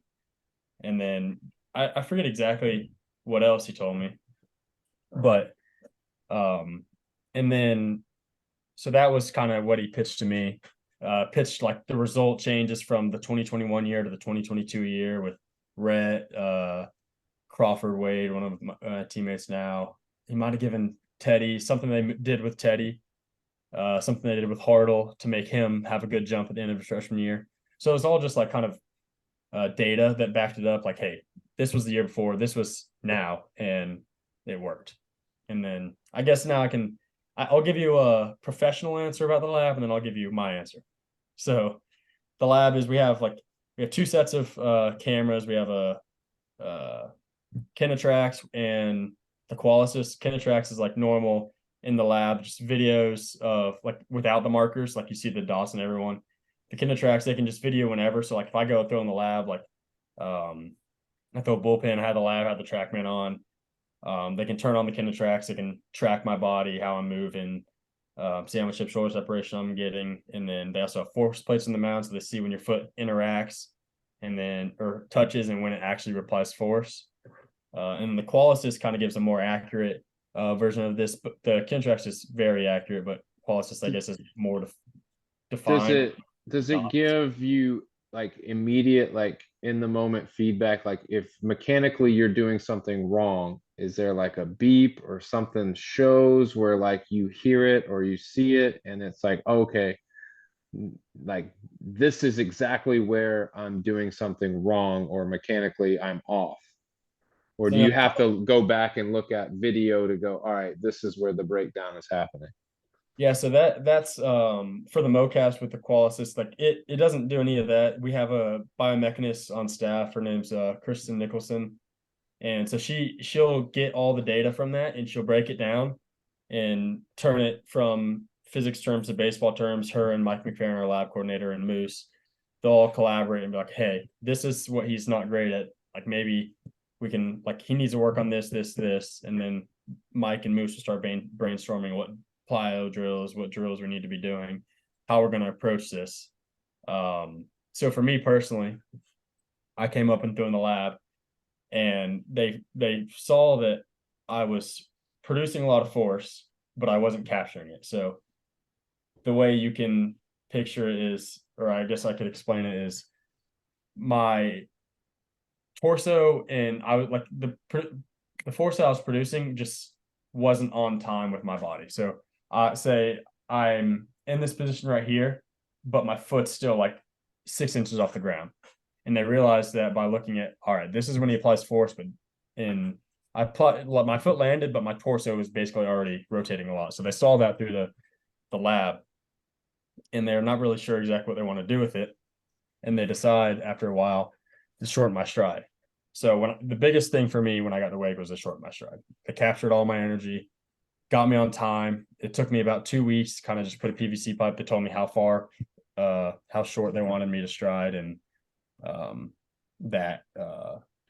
And then I forget exactly what else he told me, but and then so that was kind of what he pitched to me. Pitched like the result changes from the 2021 year to the 2022 year with Rhett, Crawford Wade, one of my teammates now. He might have given Teddy something they did with Teddy, something they did with Hartle to make him have a good jump at the end of his freshman year. So it was all just like kind of data that backed it up. Like, hey, this was the year before, this was now, and it worked. And then I guess now I'll give you a professional answer about the lab, and then I'll give you my answer. So the lab is we have like we have two sets of cameras. We have a Kinetrax and the Qualisys. Kinetrax is like normal in the lab, just videos of like without the markers, like you see the dots and everyone. The Kinetrax, they can just video whenever. So like if I go throw in the lab, like I throw a bullpen, I have the lab, I have the TrackMan on. They can turn on the Kinetrax, they can track my body, how I'm moving, see how much hip shoulder separation I'm getting. And then they also have force plates in the mount, so they see when your foot interacts and then or touches and when it actually applies force. And the Qualisys kind of gives a more accurate version of this, but the Kinetrax is very accurate, but Qualisys, I guess, is more Does defined. it give you like immediate, like in the moment feedback? Like if mechanically you're doing something wrong, is there like a beep or something shows where like you hear it or you see it and it's like, okay, like this is exactly where I'm doing something wrong or mechanically I'm off? Or do So you have to go back and look at video to go, all right, this is where the breakdown is happening? yeah, so that's for the mocap with the Qualisys, like it doesn't do any of that. We have a biomechanist on staff. Her name's Kristen Nicholson. And so she'll get all the data from that and she'll break it down and turn it from physics terms to baseball terms. Her and Mike McFerrin, our lab coordinator, and Moose, they'll all collaborate and be like, hey, this is what he's not great at. Like maybe we can like he needs to work on this. And then Mike and Moose will start brainstorming what plyo drills, what drills we need to be doing, how we're going to approach this. So for me personally, I came up and threw in the lab and they saw that I was producing a lot of force, but I wasn't capturing it. So the way you can picture it is, or I guess I could explain it is my torso and I was like the force I was producing just wasn't on time with my body. So say I'm in this position right here, but my foot's still like 6 inches off the ground. And they realized that by looking at, all right, this is when he applies force, but in my foot landed, but my torso was basically already rotating a lot. So they saw that through the lab, and they're not really sure exactly what they want to do with it. And they decide after a while to shorten my stride. So when the biggest thing for me when I got to wake was to shorten my stride. It captured all my energy, got me on time. It took me about 2 weeks, kind of just put a PVC pipe that told me how short they wanted me to stride, and that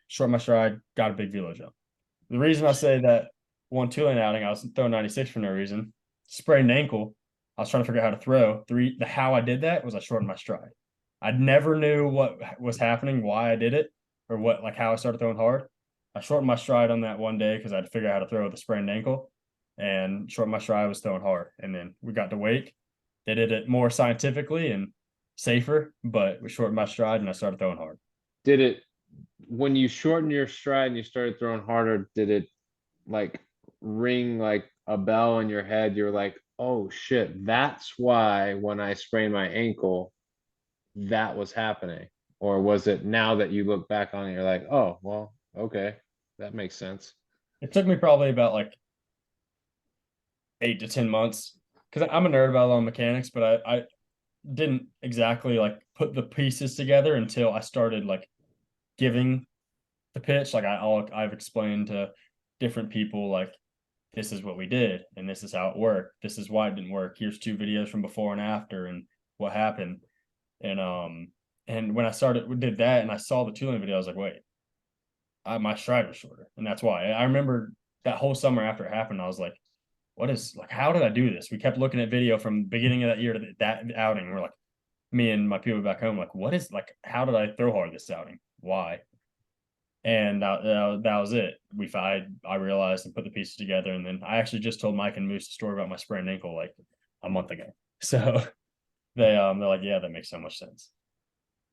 short my stride, got a big velo jump. The reason I say that one two-lane outing, I was throwing 96 for no reason. Sprained ankle. I was trying to figure out how to throw. The how I did that was I shortened my stride. I never knew what was happening, why I did it, or what like how I started throwing hard. I shortened my stride on that one day because I had to figure out how to throw with a sprained ankle, and shortened my stride, was throwing hard. And then we got to wake. They did it more scientifically and safer, but we shortened my stride and I started throwing hard. Did it, when you shortened your stride and you started throwing harder, did it like ring like a bell in your head? You're like, oh shit, that's why when I sprained my ankle, that was happening? Or was it now that you look back on it, you're like, oh, well, okay, that makes sense? It took me probably about like 8 to 10 months because I'm a nerd about a lot of mechanics, but I didn't exactly like put the pieces together until I started like giving the pitch. Like I've explained to different people like this is what we did and this is how it worked. This is why it didn't work. Here's 2 videos from before and after and what happened. And when I did that and I saw the 2-lane video, I was like, wait, my stride was shorter, and that's why. I remember that whole summer after it happened, I was like, what is like how did I do this? We kept looking at video from the beginning of that year to that outing. We're like, me and my people back home, like, what is like how did I throw hard this outing? Why? And that was it. I realized and put the pieces together, and then I actually just told Mike and Moose a story about my sprained ankle like a month ago. So they're like, yeah, that makes so much sense.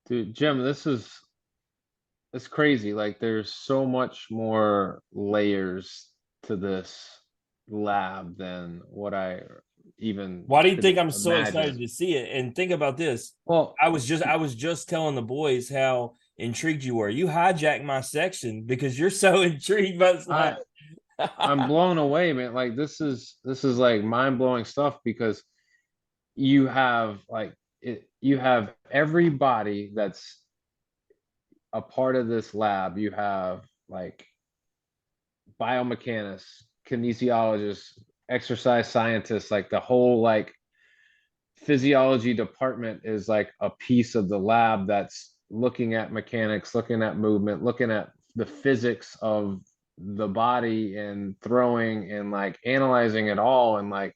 Dude, Jim, it's crazy. Like there's so much more layers to this lab than what I even Why do you could think I'm so excited imagine. to see it? And think about this. Well, I was just telling the boys how intrigued you were. You hijacked my section because you're so intrigued by this. I I'm blown away, man. Like this is like mind-blowing stuff because you have like you have everybody that's a part of this lab, you have like biomechanists, kinesiologists, exercise scientists, like the whole like physiology department is like a piece of the lab that's looking at mechanics, looking at movement, looking at the physics of the body and throwing and like analyzing it all. And like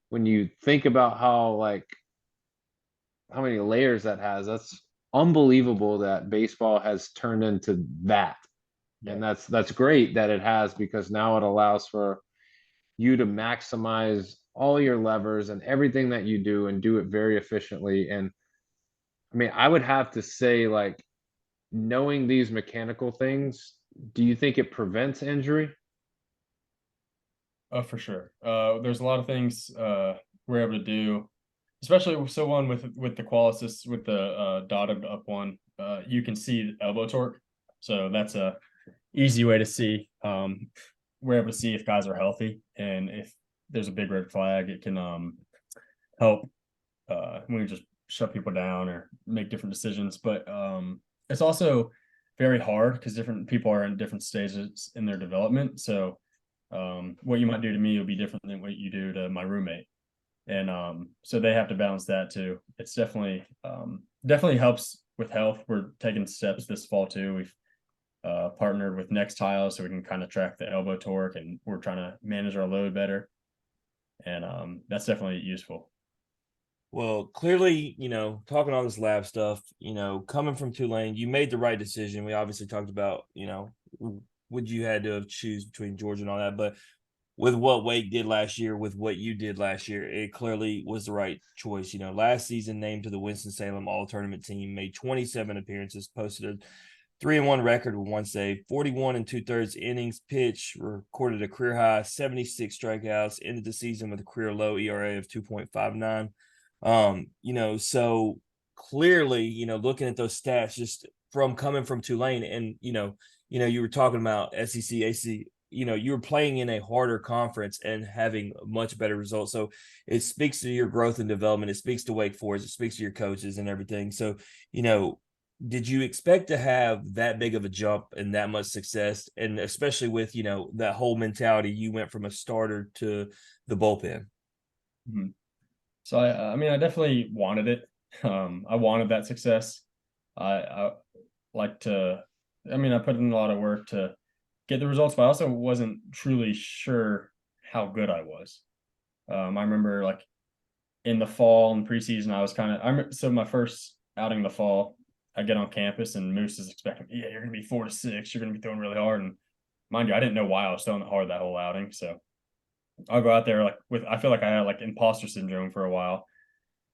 when you think about how many layers that has, that's unbelievable that baseball has turned into that. Yeah. And that's great that it has, because now it allows for you to maximize all your levers and everything that you do and do it very efficiently. And I mean, I would have to say, like, knowing these mechanical things, do you think it prevents injury? Oh, for sure. There's a lot of things we're able to do, especially so one with the qual assist with the dotted up one. You can see elbow torque, so that's a easy way to see. We're able to see if guys are healthy, and if there's a big red flag, it can help when we just shut people down or make different decisions. But it's also very hard because different people are in different stages in their development. So what you might do to me will be different than what you do to my roommate. And so they have to balance that too. It's definitely helps with health. We're taking steps this fall too. We've partnered with Nextile so we can kind of track the elbow torque, and we're trying to manage our load better. And that's definitely useful. Well, clearly, talking all this lab stuff, coming from Tulane, you made the right decision. We obviously talked about, would you had to choose between Georgia and all that, but with what Wake did last year, with what you did last year, it clearly was the right choice. Last season named to the Winston-Salem All-Tournament team, made 27 appearances, posted a 3-1 record with 1 save, 41 2/3 innings pitched, recorded a career high 76 strikeouts, ended the season with a career low ERA of 2.59. So clearly, looking at those stats just from coming from Tulane, and you were talking about SEC, AC, you were playing in a harder conference and having much better results. So it speaks to your growth and development. It speaks to Wake Forest. It speaks to your coaches and everything. So, did you expect to have that big of a jump and that much success? And especially with, that whole mentality, you went from a starter to the bullpen. Mm-hmm. So I mean, I definitely wanted it. I wanted that success. I like to. I mean, I put in a lot of work to get the results, but I also wasn't truly sure how good I was. I remember like in the fall and preseason, I was so my first outing in the fall, I get on campus and Moose is expecting, yeah, you're gonna be 4 to 6, you're gonna be throwing really hard. And mind you, I didn't know why I was throwing hard that whole outing. So I'll go out there I feel like I had like imposter syndrome for a while.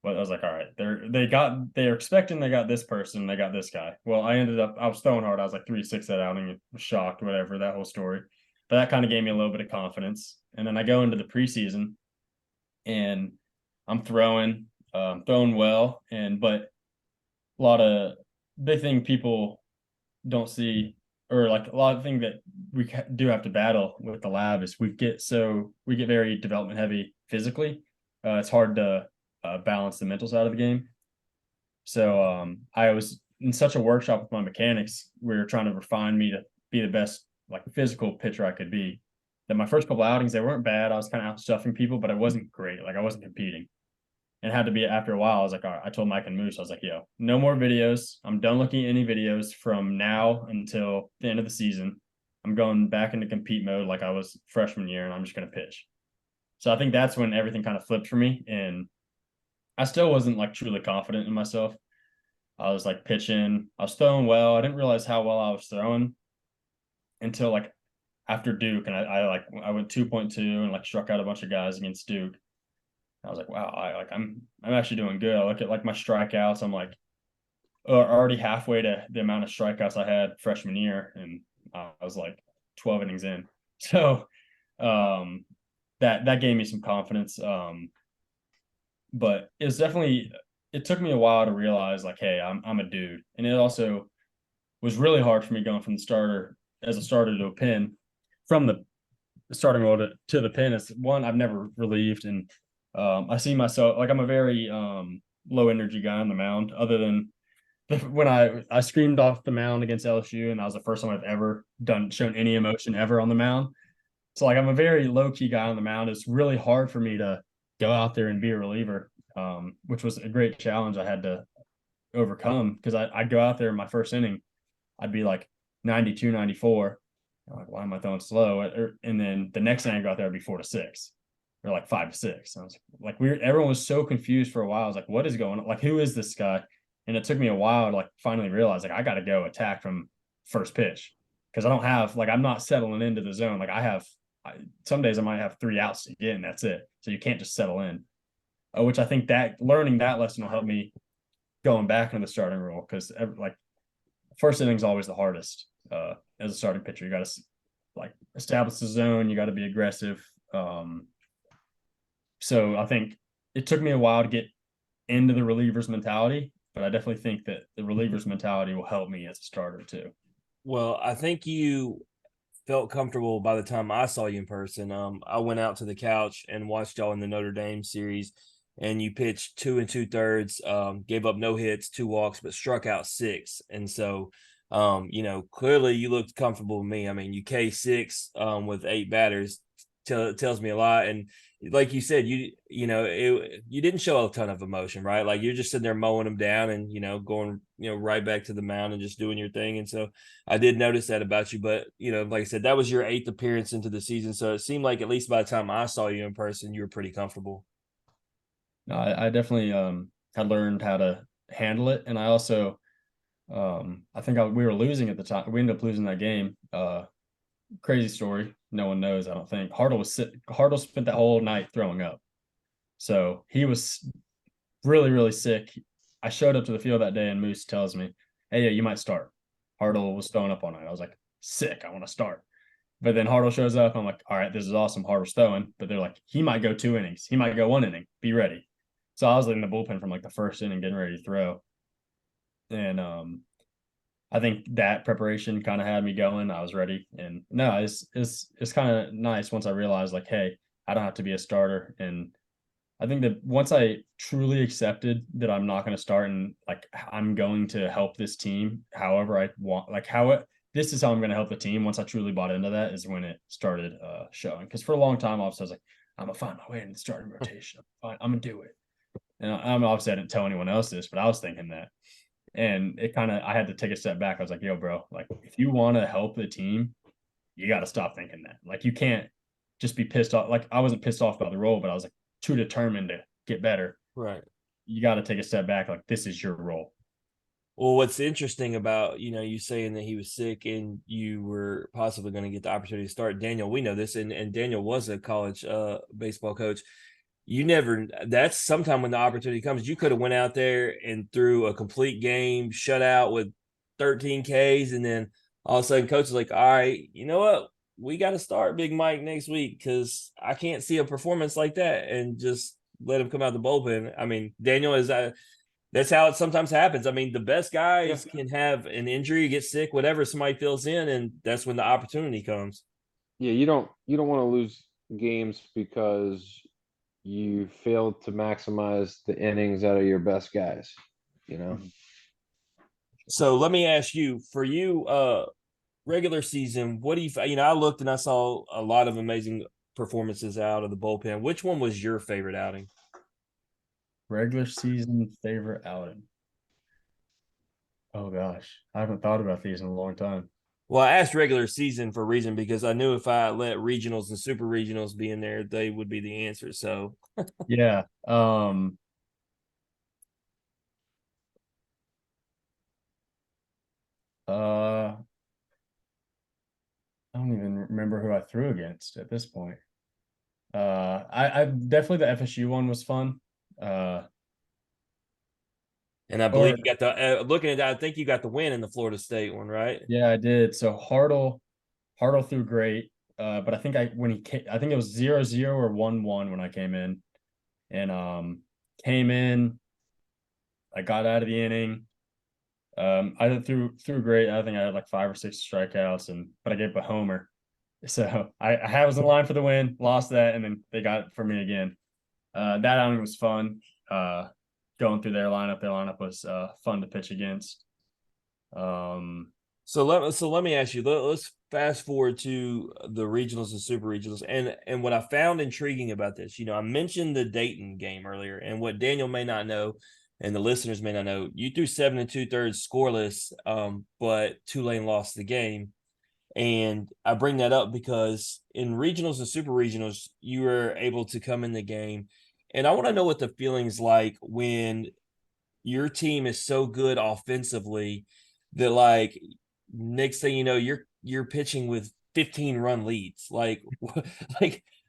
But I was like, all right, they're expecting they got this person, they got this guy. Well, I was throwing hard. I was like 3-6 that outing, was shocked, whatever, that whole story. But that kind of gave me a little bit of confidence. And then I go into the preseason and I'm throwing well. But a lot of big thing people don't see, or like a lot of thing that we do have to battle with the lab is we get very development heavy physically. It's hard to balance the mental side of the game. So I was in such a workshop with my mechanics. We were trying to refine me to be the best like physical pitcher I could be. That my first couple outings, they weren't bad. I was kind of out stuffing people, but I wasn't great. Like I wasn't competing. And had to be after a while. I was like, all right, I told Mike and Moose, I was like, yo, no more videos. I'm done looking at any videos from now until the end of the season. I'm going back into compete mode like I was freshman year, and I'm just going to pitch. So I think that's when everything kind of flipped for me. And I still wasn't like truly confident in myself. I was like pitching, I was throwing well. I didn't realize how well I was throwing until like after Duke, and I went 2.2 and like struck out a bunch of guys against Duke. I was like, wow, I'm actually doing good. I look at like my strikeouts. I'm like already halfway to the amount of strikeouts I had freshman year, and I was like 12 innings in. So that gave me some confidence. But it took me a while to realize like, hey, I'm a dude. And it also was really hard for me going from the starter to a pin, from the starting role to the pin. Is one I've never relieved, and I see myself like I'm a very low energy guy on the mound. Other than when I screamed off the mound against LSU, and that was the first time I've ever shown any emotion ever on the mound. So like I'm a very low key guy on the mound. It's really hard for me to go out there and be a reliever, which was a great challenge I had to overcome because I'd go out there in my first inning, I'd be like 92, 94. I'm like, why am I throwing slow? And then the next inning I go out there, I'd be 4-6 or like 5-6. I was like, everyone was so confused for a while. I was like, what is going on? Like, who is this guy? And it took me a while to like finally realize like I got to go attack from first pitch because I don't have like I'm not settling into the zone. Like some days I might have 3 outs to get and that's it. So you can't just settle in. Which I think that learning that lesson will help me going back into the starting role because like first inning is always the hardest as a starting pitcher. You got to like establish the zone. You got to be aggressive. So I think it took me a while to get into the reliever's mentality, but I definitely think that the reliever's mentality will help me as a starter too. Well, I think you felt comfortable by the time I saw you in person. I went out to the couch and watched y'all in the Notre Dame series, and you pitched 2 2/3, gave up no hits, 2 walks, but struck out 6. And so, clearly you looked comfortable with me. I mean, you K6 with 8 batters tells me a lot. And like you said, you didn't show a ton of emotion, right? Like you're just sitting there mowing them down and going right back to the mound and just doing your thing. And so I did notice that about you, but like I said, that was your 8th appearance into the season, so it seemed like at least by the time I saw you in person, you were pretty comfortable. No, I definitely had learned how to handle it, and I also I think we were losing at the time. We ended up losing that game. Crazy story. No one knows. I don't think Hartle spent that whole night throwing up, so he was really really sick. I showed up to the field that day, and Moose tells me, "Hey, yeah, you might start." Hartle was throwing up all night. I was like, "Sick. I want to start." But then Hartle shows up. I'm like, "All right, this is awesome." Hartle's throwing, but they're like, "He might go 2 innings. He might go 1 inning. Be ready." So I was in the bullpen from like the first inning, getting ready to throw, and I think that preparation kind of had me going. I was ready, and no, it's kind of nice once I realized like, hey, I don't have to be a starter. And I think that once I truly accepted that I'm not going to start and like I'm going to help this team however I want, like this is how I'm going to help the team. Once I truly bought into that is when it started showing. Because for a long time, obviously, I was like, I'm gonna find my way in the starting rotation. I'm gonna do it. And I'm obviously I didn't tell anyone else this, but I was thinking that. And it kind of I had to take a step back. I was like, yo, bro, like if you want to help the team, you got to stop thinking that. Like you can't just be pissed off. Like I wasn't pissed off about the role, but I was like too determined to get better. Right. You got to take a step back. Like this is your role. Well, what's interesting about, you saying that he was sick and you were possibly going to get the opportunity to start Daniel, we know this, and Daniel was a college baseball coach. That's sometime when the opportunity comes, you could have went out there and threw a complete game, shut out with 13 Ks, and then all of a sudden coach is like, all right, you know what? We got to start Big Mike next week because I can't see a performance like that and just let him come out the bullpen. I mean, Daniel is that's how it sometimes happens. I mean, the best guys can have an injury, get sick, whatever, somebody fills in, and that's when the opportunity comes. Yeah, you don't want to lose games because you failed to maximize the innings out of your best guys, you know. Mhm. So let me ask you, for you, regular season, what do I looked and I saw a lot of amazing performances out of the bullpen. Which one was your favorite outing? Regular season favorite outing. Oh gosh, I haven't thought about these in a long time. Well, I asked regular season for a reason because I knew if I let regionals and super regionals be in there, they would be the answer. So Yeah. I don't even remember who I threw against at this point. I definitely the FSU one was fun. and I Or believe you got the looking at that, I think you got the win in the Florida State one, right? yeah, I did. So Hartle threw great. But I think I think it was 0-0 or 1-1 when I came in. And came in, I got out of the inning. I threw great. I think I had like 5 or 6 strikeouts but I gave up a homer. So I was in line for the win, lost that, and then they got it for me again. That outing was fun. going through their lineup was fun to pitch against. So let me ask you. Let's fast forward to the regionals and super regionals, and what I found intriguing about this. I mentioned the Dayton game earlier, and what Daniel may not know, and the listeners may not know, you threw 7 2/3 scoreless, but Tulane lost the game. And I bring that up because in regionals and super regionals, you were able to come in the game, and I want to know what the feeling's like when your team is so good offensively that like next thing you know you're pitching with 15 run leads like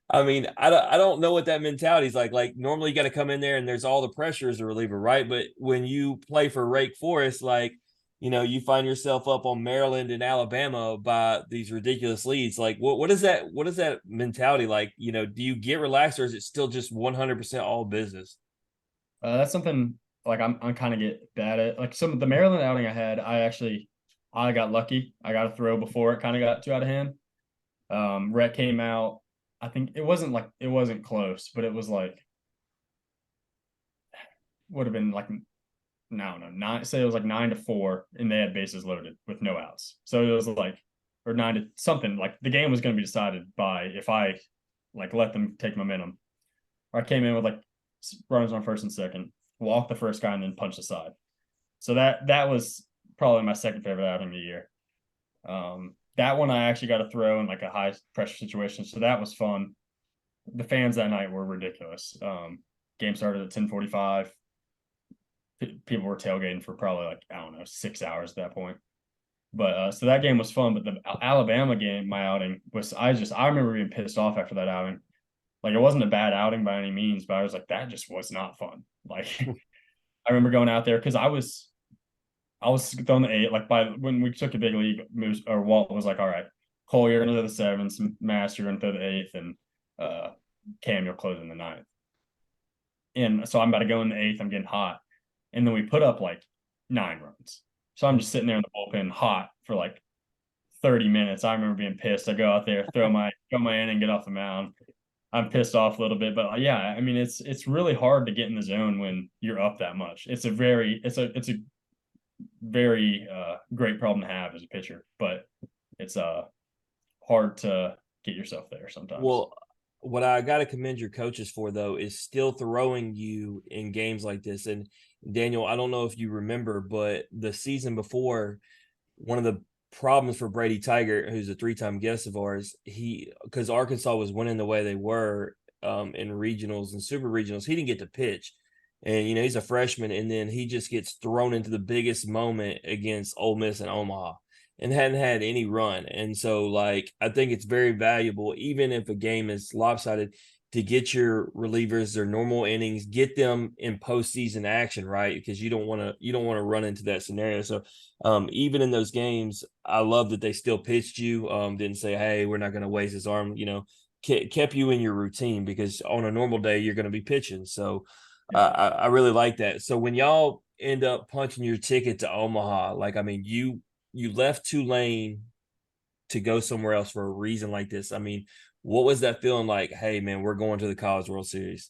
I mean I don't know what that mentality is like normally you got to come in there and there's all the pressure as a reliever, right? But when you play for Wake Forest, like you find yourself up on Maryland and Alabama by these ridiculous leads. Like what is that mentality like? Do you get relaxed, or is it still just 100% all business? That's something like I'm kind of get bad at. Like some of the Maryland outing I had, I got lucky. I got a throw before it kind of got too out of hand. Rhett came out. I think it wasn't close, but it was like would have been like no nine. Say it was like 9-4, and they had bases loaded with no outs. So it was like or 9 to something. Like the game was going to be decided by if I like let them take momentum. I came in with like runners on first and second, walked the first guy, and then punched aside. So that was probably my second favorite outing of the year. That one I actually got to throw in like a high pressure situation, so that was fun. The fans that night were ridiculous. Game started at 10:45. People were tailgating for probably like I don't know 6 hours at that point. But so that game was fun. But the Alabama game, my outing was I remember being pissed off after that outing. Like it wasn't a bad outing by any means, but I was like that just was not fun. Like I remember going out there because I was throwing the 8. Like by when we took a big league, moves or Walt was like, all right, Cole, you're gonna throw the 7th, Mass, you're gonna throw the 8th, and Cam, you'll close in the 9th. And so I'm about to go in the 8th, I'm getting hot. And then we put up like 9 runs. So I'm just sitting there in the bullpen hot for like 30 minutes. I remember being pissed. I go out there, throw my inning, get off the mound. I'm pissed off a little bit, but yeah, I mean it's really hard to get in the zone when you're up that much. It's a very great problem to have as a pitcher, but it's hard to get yourself there sometimes. Well, what I got to commend your coaches for though is still throwing you in games like this. And Daniel, I don't know if you remember, but the season before, one of the problems for Brady Tiger, who's a 3-time guest of ours, because Arkansas was winning the way they were in regionals and super regionals, he didn't get to pitch. And he's a freshman, and then he just gets thrown into the biggest moment against Ole Miss and Omaha, and hadn't had any run. And so, like, I think it's very valuable, even if a game is lopsided, to get your relievers their normal innings, get them in postseason action, right? Because you don't want to run into that scenario. So even in those games, I love that they still pitched you. Didn't say, hey, we're not going to waste his arm. Kept you in your routine, because on a normal day you're going to be pitching. So I really like that. So when y'all end up punching your ticket to Omaha, like, I mean, you left Tulane to go somewhere else for a reason like this. I mean, what was that feeling like? Hey, man, we're going to the College World Series.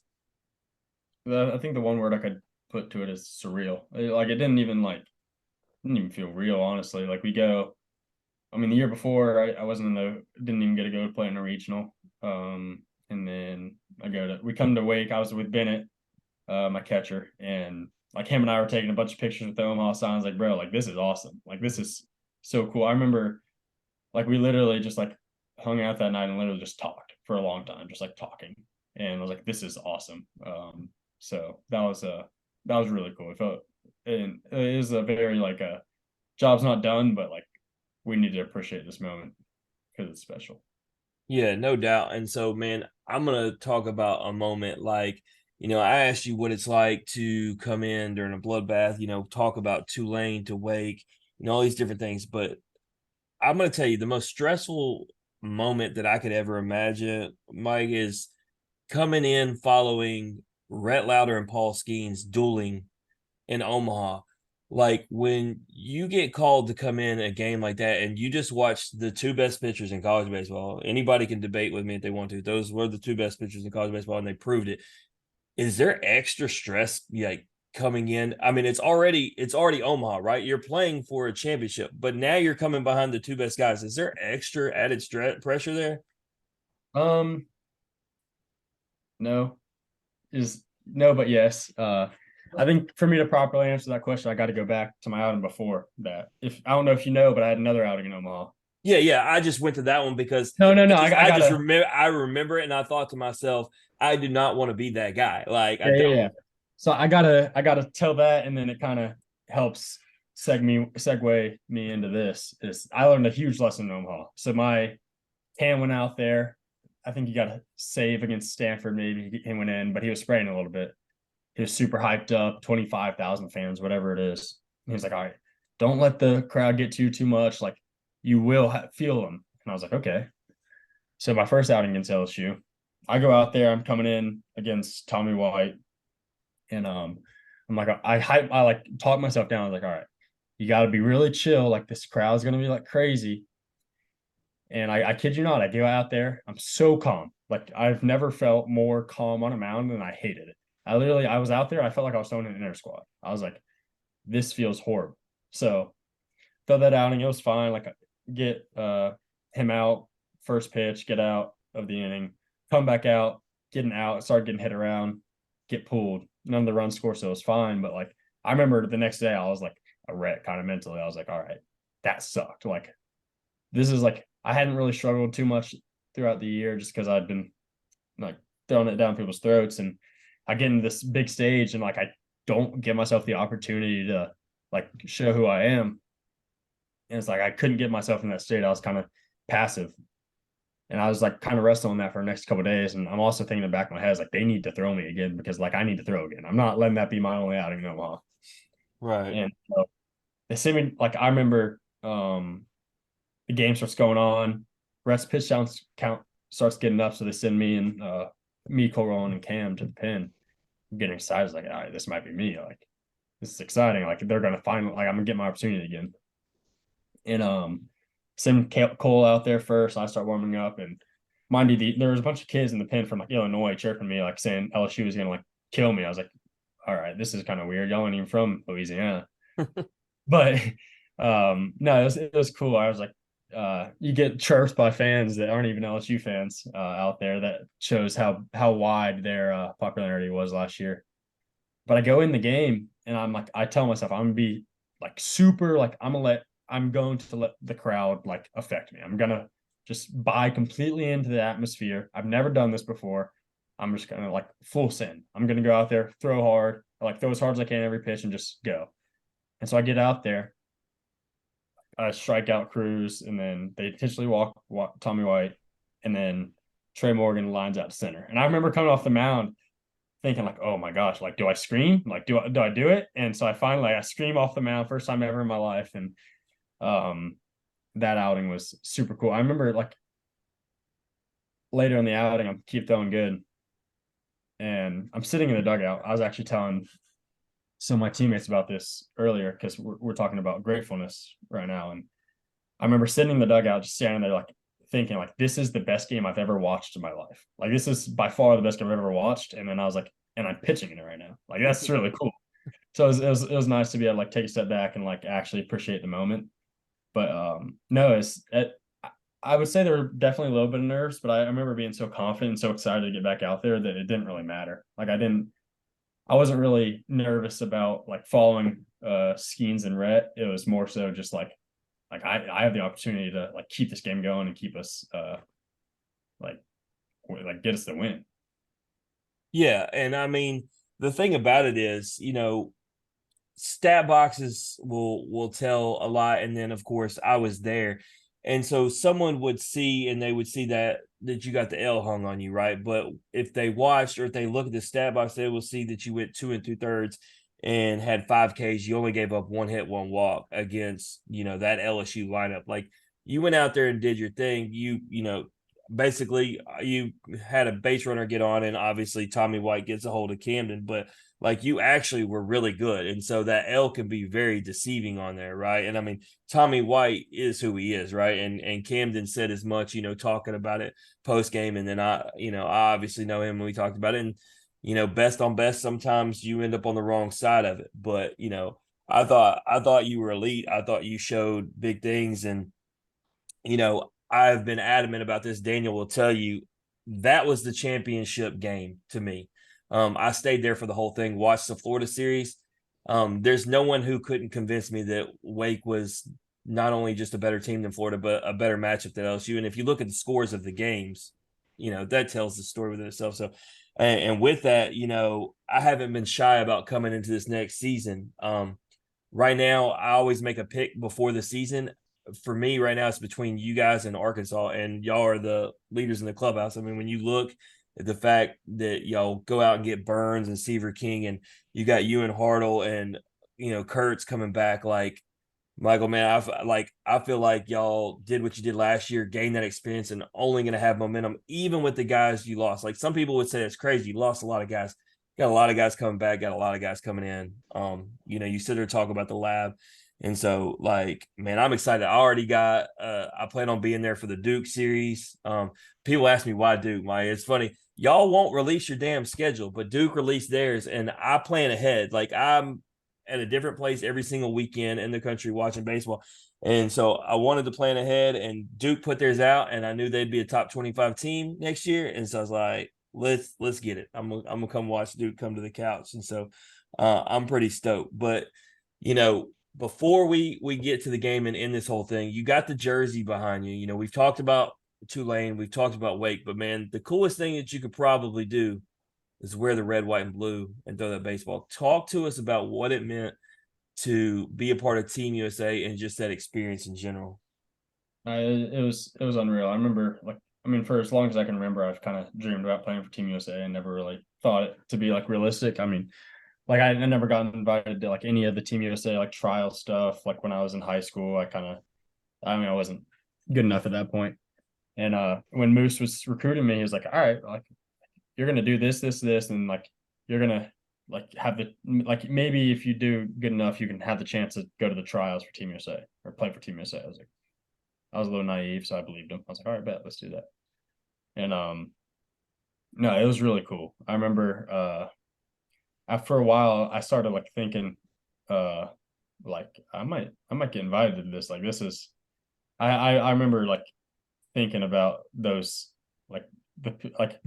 I think the one word I could put to it is surreal. Like it didn't even feel real, honestly. Like we go, I mean, the year before I didn't even get to go to play in a regional. And then we come to Wake. I was with Bennett, my catcher, and like him and I were taking a bunch of pictures with the Omaha signs. Like, bro, like this is awesome. Like this is so cool. I remember like we literally just like hung out that night and literally just talked for a long time, just like talking. And I was like, this is awesome. So that was really cool. And it is a very like a job's not done, but like we need to appreciate this moment because it's special. Yeah, no doubt. And so, man, I'm going to talk about a moment like, I asked you what it's like to come in during a bloodbath, talk about Tulane to Wake, all these different things. But I'm going to tell you the most stressful moment that I could ever imagine, Mike, is coming in following Rhett Lauder and Paul Skeens dueling in Omaha. Like when you get called to come in a game like that and you just watch the 2 best pitchers in college baseball, anybody can debate with me if they want to. Those were the 2 best pitchers in college baseball, and they proved it. Is there extra stress like coming in. I mean, it's already Omaha, right? You're playing for a championship, but now you're coming behind the two best guys. Is there extra added pressure there? Um, no, no, but yes. I think for me to properly answer that question, I got to go back to my outing before that. If I don't know if you know, but I had another outing in Omaha. Yeah. I just went to that one because No. I I just gotta. remember it, and I thought to myself, I do not want to be that guy. Like I Yeah. don't. So I gotta tell that, and then it kind of helps segue me into this. Is I learned a huge lesson in Omaha. So my Cam went out there. I think he got a save against Stanford. Maybe he went in, but he was spraying a little bit. He was super hyped up, 25,000 fans, whatever it is. And he was like, all right, don't let the crowd get to you too much. Like, you will feel them. And I was like, okay. So my first outing against LSU, I go out there. I'm coming in against Tommy White, and I'm like, I like talk myself down. I was like, all right, you got to be really chill. Like this crowd's gonna be like crazy. And I kid you not, I go out there. I'm so calm. Like I've never felt more calm on a mound, and I hated it. I was out there. I felt like I was throwing an inner squad. I was like, this feels horrible. So throw that outing. It was fine. Like get him out, first pitch, get out of the inning, come back out, getting out, start getting hit around, get pulled. None of the runs scored, so it was fine. But like I remember the next day, I was like a wreck kind of mentally. I was like, all right, that sucked. Like this is like I hadn't really struggled too much throughout the year just because I'd been like throwing it down people's throats, and I get into this big stage and like I don't give myself the opportunity to like show who I am. And it's like I couldn't get myself in that state. I was kind of passive. And I was like kind of resting on that for the next couple of days. And I'm also thinking in the back of my head, is like they need to throw me again because like I need to throw again. I'm not letting that be my only outing in Omaha. Right. And so they sent me like I remember the game starts going on, rest pitch count starts getting up, so they send me and Cole Rowan and Cam to the pen. I'm getting excited. I was like, all right, this might be me. Like this is exciting. Like they're gonna find like I'm gonna get my opportunity again. And send Cole out there first. I start warming up, and mind you, there was a bunch of kids in the pen from like Illinois chirping me, like saying LSU was gonna like kill me. I was like, all right, this is kind of weird. Y'all aren't even from Louisiana, but no, it was cool. I was like, you get chirped by fans that aren't even LSU fans out there. That shows how wide their popularity was last year. But I go in the game and I'm like, I tell myself I'm gonna be like super like I'm going to let the crowd like affect me. I'm gonna just buy completely into the atmosphere. I've never done this before. I'm just gonna like full send. I'm gonna go out there, throw hard, like throw as hard as I can every pitch and just go. And so I get out there, strike out Cruz, and then they intentionally walk Tommy White, and then Trey Morgan lines out to center. And I remember coming off the mound thinking like, oh my gosh, like do I scream? Like do I do it? And so I finally I scream off the mound, first time ever in my life, and that outing was super cool. I remember like later in the outing, I'm keep throwing good, and I'm sitting in the dugout. I was actually telling some of my teammates about this earlier because we're talking about gratefulness right now, and I remember sitting in the dugout, just standing there, like thinking, like this is the best game I've ever watched in my life. Like this is by far the best game I've ever watched. And then I was like, and I'm pitching in it right now. Like that's really cool. So it was nice to be able to like take a step back and like actually appreciate the moment. But no, I would say there were definitely a little bit of nerves, but I remember being so confident and so excited to get back out there that it didn't really matter. Like I wasn't really nervous about like following Skeens and Rhett. It was more so just like I have the opportunity to like keep this game going and keep us like get us the win. Yeah, and I mean the thing about it is, stat boxes will tell a lot, and then of course I was there, and so someone would see and they would see that you got the L hung on you, right? But if they watched or if they look at the stat box, they will see that you went 2 2/3 and had 5 Ks. You only gave up 1 hit, 1 walk against that LSU lineup. Like you went out there and did your thing. Basically you had a base runner get on, and obviously Tommy White gets a hold of Camden, but like you actually were really good. And so that L can be very deceiving on there, right? And I mean, Tommy White is who he is, right? And Camden said as much, talking about it post game. And then I obviously know him when we talked about it. And, best on best, sometimes you end up on the wrong side of it. But, I thought you were elite. I thought you showed big things. And, I've been adamant about this. Daniel will tell you that was the championship game to me. I stayed there for the whole thing, watched the Florida series. There's no one who couldn't convince me that Wake was not only just a better team than Florida, but a better matchup than LSU. And if you look at the scores of the games, that tells the story within itself. So, and with that, I haven't been shy about coming into this next season. Right now, I always make a pick before the season. For me, right now, it's between you guys and Arkansas, and y'all are the leaders in the clubhouse. I mean, when you look at the fact that y'all go out and get Burns and Seaver King, and you got you and Hartle and Kurtz coming back, like Michael, man, I feel like y'all did what you did last year, gained that experience, and only going to have momentum, even with the guys you lost. Like some people would say, it's crazy. You lost a lot of guys. Got a lot of guys coming back. Got a lot of guys coming in. You sit there talk about the lab, and so like, man, I'm excited. I already got. I plan on being there for the Duke series. People ask me why Duke. It's funny. Y'all won't release your damn schedule, but Duke released theirs, and I plan ahead. Like I'm at a different place every single weekend in the country watching baseball. And so I wanted to plan ahead, and Duke put theirs out, and I knew they'd be a top 25 team next year. And so I was like, let's get it. I'm gonna come watch Duke come to the couch. And so I'm pretty stoked. But before we get to the game and end this whole thing, you got the jersey behind you. We've talked about Tulane, we've talked about Wake, but man, the coolest thing that you could probably do is wear the red, white, and blue and throw that baseball. Talk to us about what it meant to be a part of Team USA and just that experience in general. It was unreal. I remember, for as long as I can remember, I've kind of dreamed about playing for Team USA and never really thought it to be like realistic. I never got invited to like any of the Team USA like trial stuff. Like when I was in high school, I wasn't good enough at that point. And when Moose was recruiting me, he was like, "All right, like you're gonna do this, this, this, and like you're gonna like have the like maybe if you do good enough, you can have the chance to go to the trials for Team USA or play for Team USA." I was a little naive, so I believed him. I was like, "All right, bet, let's do that." And no, it was really cool. I remember after a while, I started like thinking, like I might get invited to this. Like this is, I remember like thinking about those like the like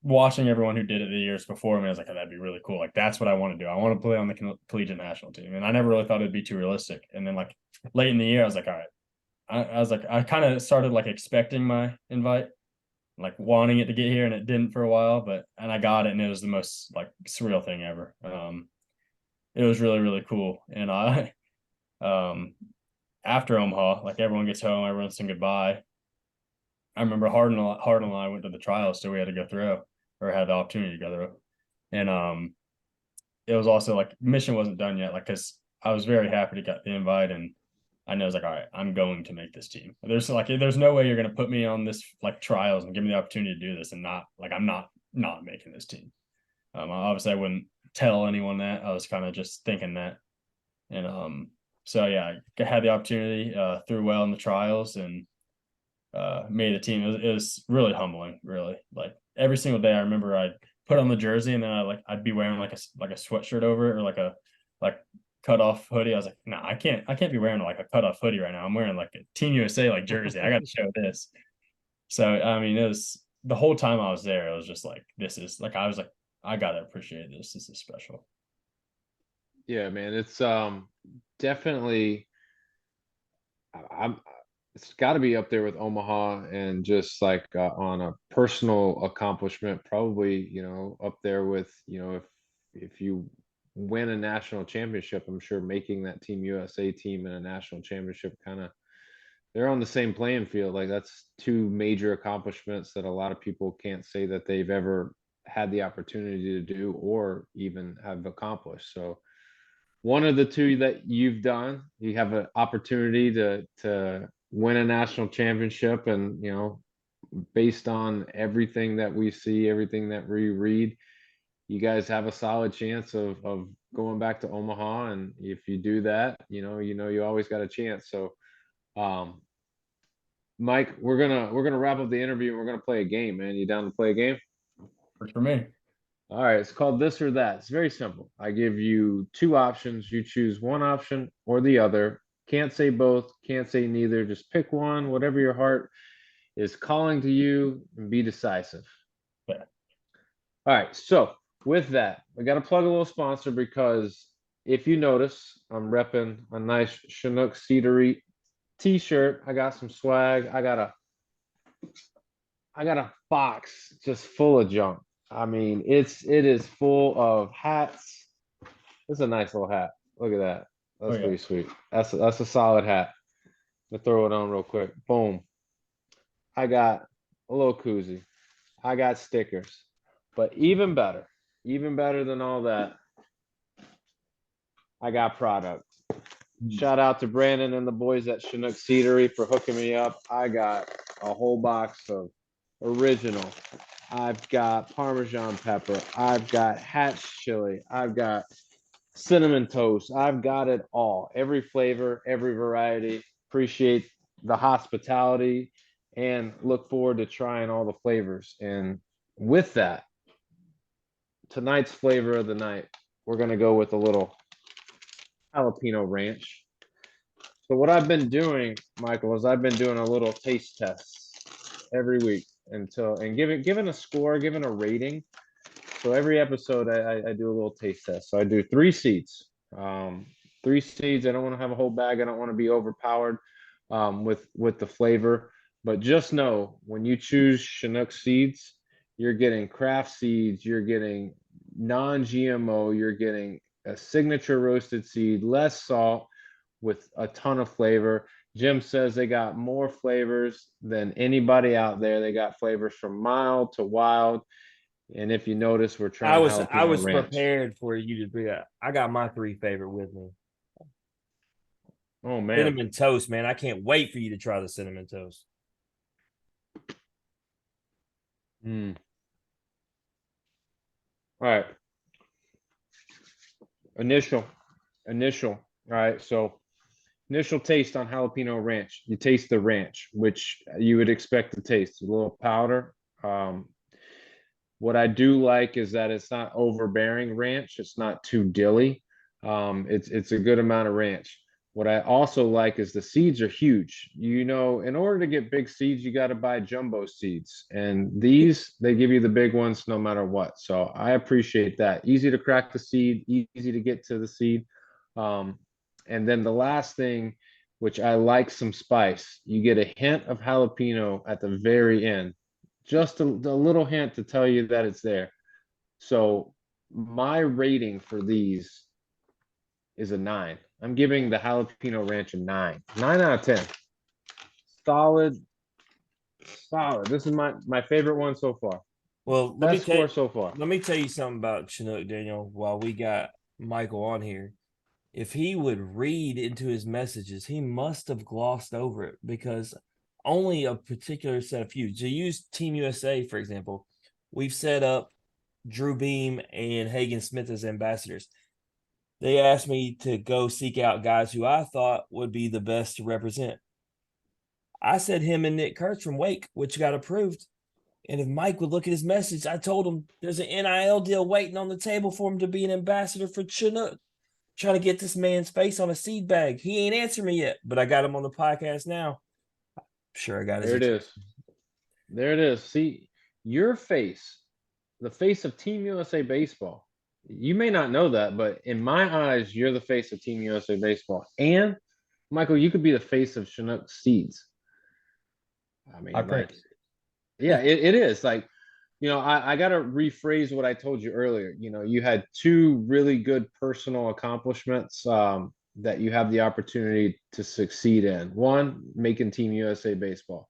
watching everyone who did it the years before me. I was like, oh, that'd be really cool. Like that's what I want to do. I want to play on the collegiate national team, and I never really thought it'd be too realistic. And then like late in the year, I was like, all right. I was like, I kind of started like expecting my invite, like wanting it to get here, and it didn't for a while, and I got it, and it was the most like surreal thing ever. It was really, really cool. And after Omaha, like everyone gets home, everyone's saying goodbye. I remember Harden and I went to the trials, so we had to go through, or had the opportunity to go through. And it was also like mission wasn't done yet, like because I was very happy to get the invite, and I know I was like, all right, I'm going to make this team. There's no way you're gonna put me on this like trials and give me the opportunity to do this and not like I'm not making this team. Obviously I wouldn't tell anyone that. I was kind of just thinking that. And so yeah, I had the opportunity, threw well in the trials, and made the team. It was really humbling, really. Like every single day I remember I'd put on the jersey, and then I'd be wearing like a sweatshirt over it, or like cut off hoodie. I was like, no, I can't be wearing like a cut off hoodie right now. I'm wearing like a Team USA like jersey. I got to show this. So I mean, it was the whole time I was there, it was just like, this is like, I was like, I gotta appreciate this. This is special. Yeah, man, it's definitely I'm it's got to be up there with Omaha, and just like on a personal accomplishment, probably up there with if you win a national championship, I'm sure making that Team USA team in a national championship kind of they're on the same playing field. Like that's two major accomplishments that a lot of people can't say that they've ever had the opportunity to do or even have accomplished. So one of the two that you've done, you have an opportunity to win a national championship, and based on everything that we see, everything that we read, you guys have a solid chance of going back to Omaha. And if you do that, you always got a chance. So um Mike, we're gonna wrap up the interview, and we're gonna play a game, man. You down to play a game? Works for me. All right, it's called This or That. It's very simple. I give you two options. You choose one option or the other. Can't say both, can't say neither. Just pick one, whatever your heart is calling to you, and be decisive. Yeah. All right, so with that, we got to plug a little sponsor because if you notice, I'm repping a nice Chinook Cedary t-shirt. I got some swag. I got a box just full of junk. I mean, it is full of hats. It's a nice little hat. Look at that. Oh That's yeah. pretty sweet. That's a solid hat. Let me throw it on real quick. Boom. I got a little koozie. I got stickers. But even better than all that, I got product. Shout out to Brandon and the boys at Chinook Cedary for hooking me up. I got a whole box of original. I've got Parmesan pepper. I've got Hatch chili. I've got cinnamon toast. I've got it all. Every flavor, every variety. Appreciate the hospitality and look forward to trying all the flavors. And with that, tonight's flavor of the night, we're going to go with a little jalapeno ranch. So what I've been doing, Michael, is I've been doing a little taste tests every week and giving a score, giving a rating. So every episode I do a little taste test. So I do three seeds. Um, Three seeds. I don't want to have a whole bag. I don't want to be overpowered with the flavor. But just know when you choose Chinook seeds, you're getting craft seeds, you're getting non-GMO, you're getting a signature roasted seed, less salt with a ton of flavor. Jim says they got more flavors than anybody out there. They got flavors from mild to wild. And if you notice, we're I trying was I jalapeno was ranch. prepared for you to be that. I got my three favorite with me. Oh man. Cinnamon toast, man. I can't wait for you to try the cinnamon toast. Mm. All right. Initial. Initial. All right. So initial taste on jalapeno ranch. You taste the ranch, which you would expect to taste. A little powder. Um, what I do like is that it's not overbearing ranch. It's not too dilly. It's a good amount of ranch. What I also like is the seeds are huge. You know, in order to get big seeds, you got to buy jumbo seeds, and these they give you the big ones no matter what. So I appreciate that. Easy to crack the seed, easy to get to the seed. Um, and then the last thing, which I like some spice, you get a hint of jalapeno at the very end, just a little hint to tell you that it's there. So my rating for these is a 9. I'm giving the jalapeno ranch a 9. 9 out of 10. Solid, solid. This is my favorite one so far. Well, Best score so far. let me tell you something about Chinook, Daniel, while we got Michael on here. If he would read into his messages, he must have glossed over it because only a particular set of few. To use Team USA, for example, we've set up Drew Beam and Hagen Smith as ambassadors. They asked me to go seek out guys who I thought would be the best to represent. I said him and Nick Kurtz from Wake, which got approved. And if Mike would look at his message, I told him there's an NIL deal waiting on the table for him to be an ambassador for Chinook. Trying to get this man's face on a seed bag. He ain't answered me yet, but I got him on the podcast now. I'm sure I got his There it is. There it is. See, your face, the face of Team USA Baseball. You may not know that, but in my eyes, you're the face of Team USA Baseball. And Michael, you could be the face of Chinook Seeds. I I mean, like, appreciate yeah, it is. Like, I got to rephrase what I told you earlier. You had two really good personal accomplishments that you have the opportunity to succeed in. One, making Team USA Baseball.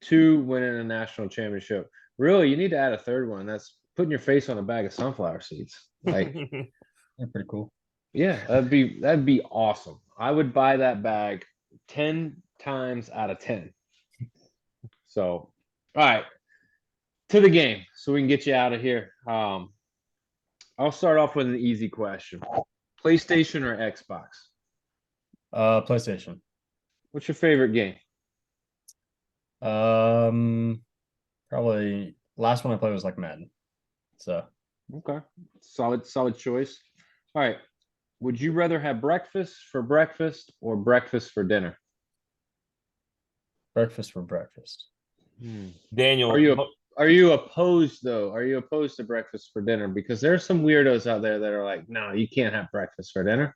Two, winning a national championship. Really, you need to add a third one. That's putting your face on a bag of sunflower seeds. Like, They're pretty cool. yeah, that'd be awesome. I would buy that bag 10 times out of 10. So, all right, to the game so we can get you out of here. I'll start off with an easy question. PlayStation or Xbox? PlayStation. What's your favorite game? Probably last one I played was like Madden. So Okay. Solid choice. All right. Would you rather have breakfast for breakfast or breakfast for dinner? Breakfast for breakfast. Hmm. Are Daniel, you are you opposed though? Are you opposed to breakfast for dinner? Because there's some weirdos out there that are like, no, you can't have breakfast for dinner.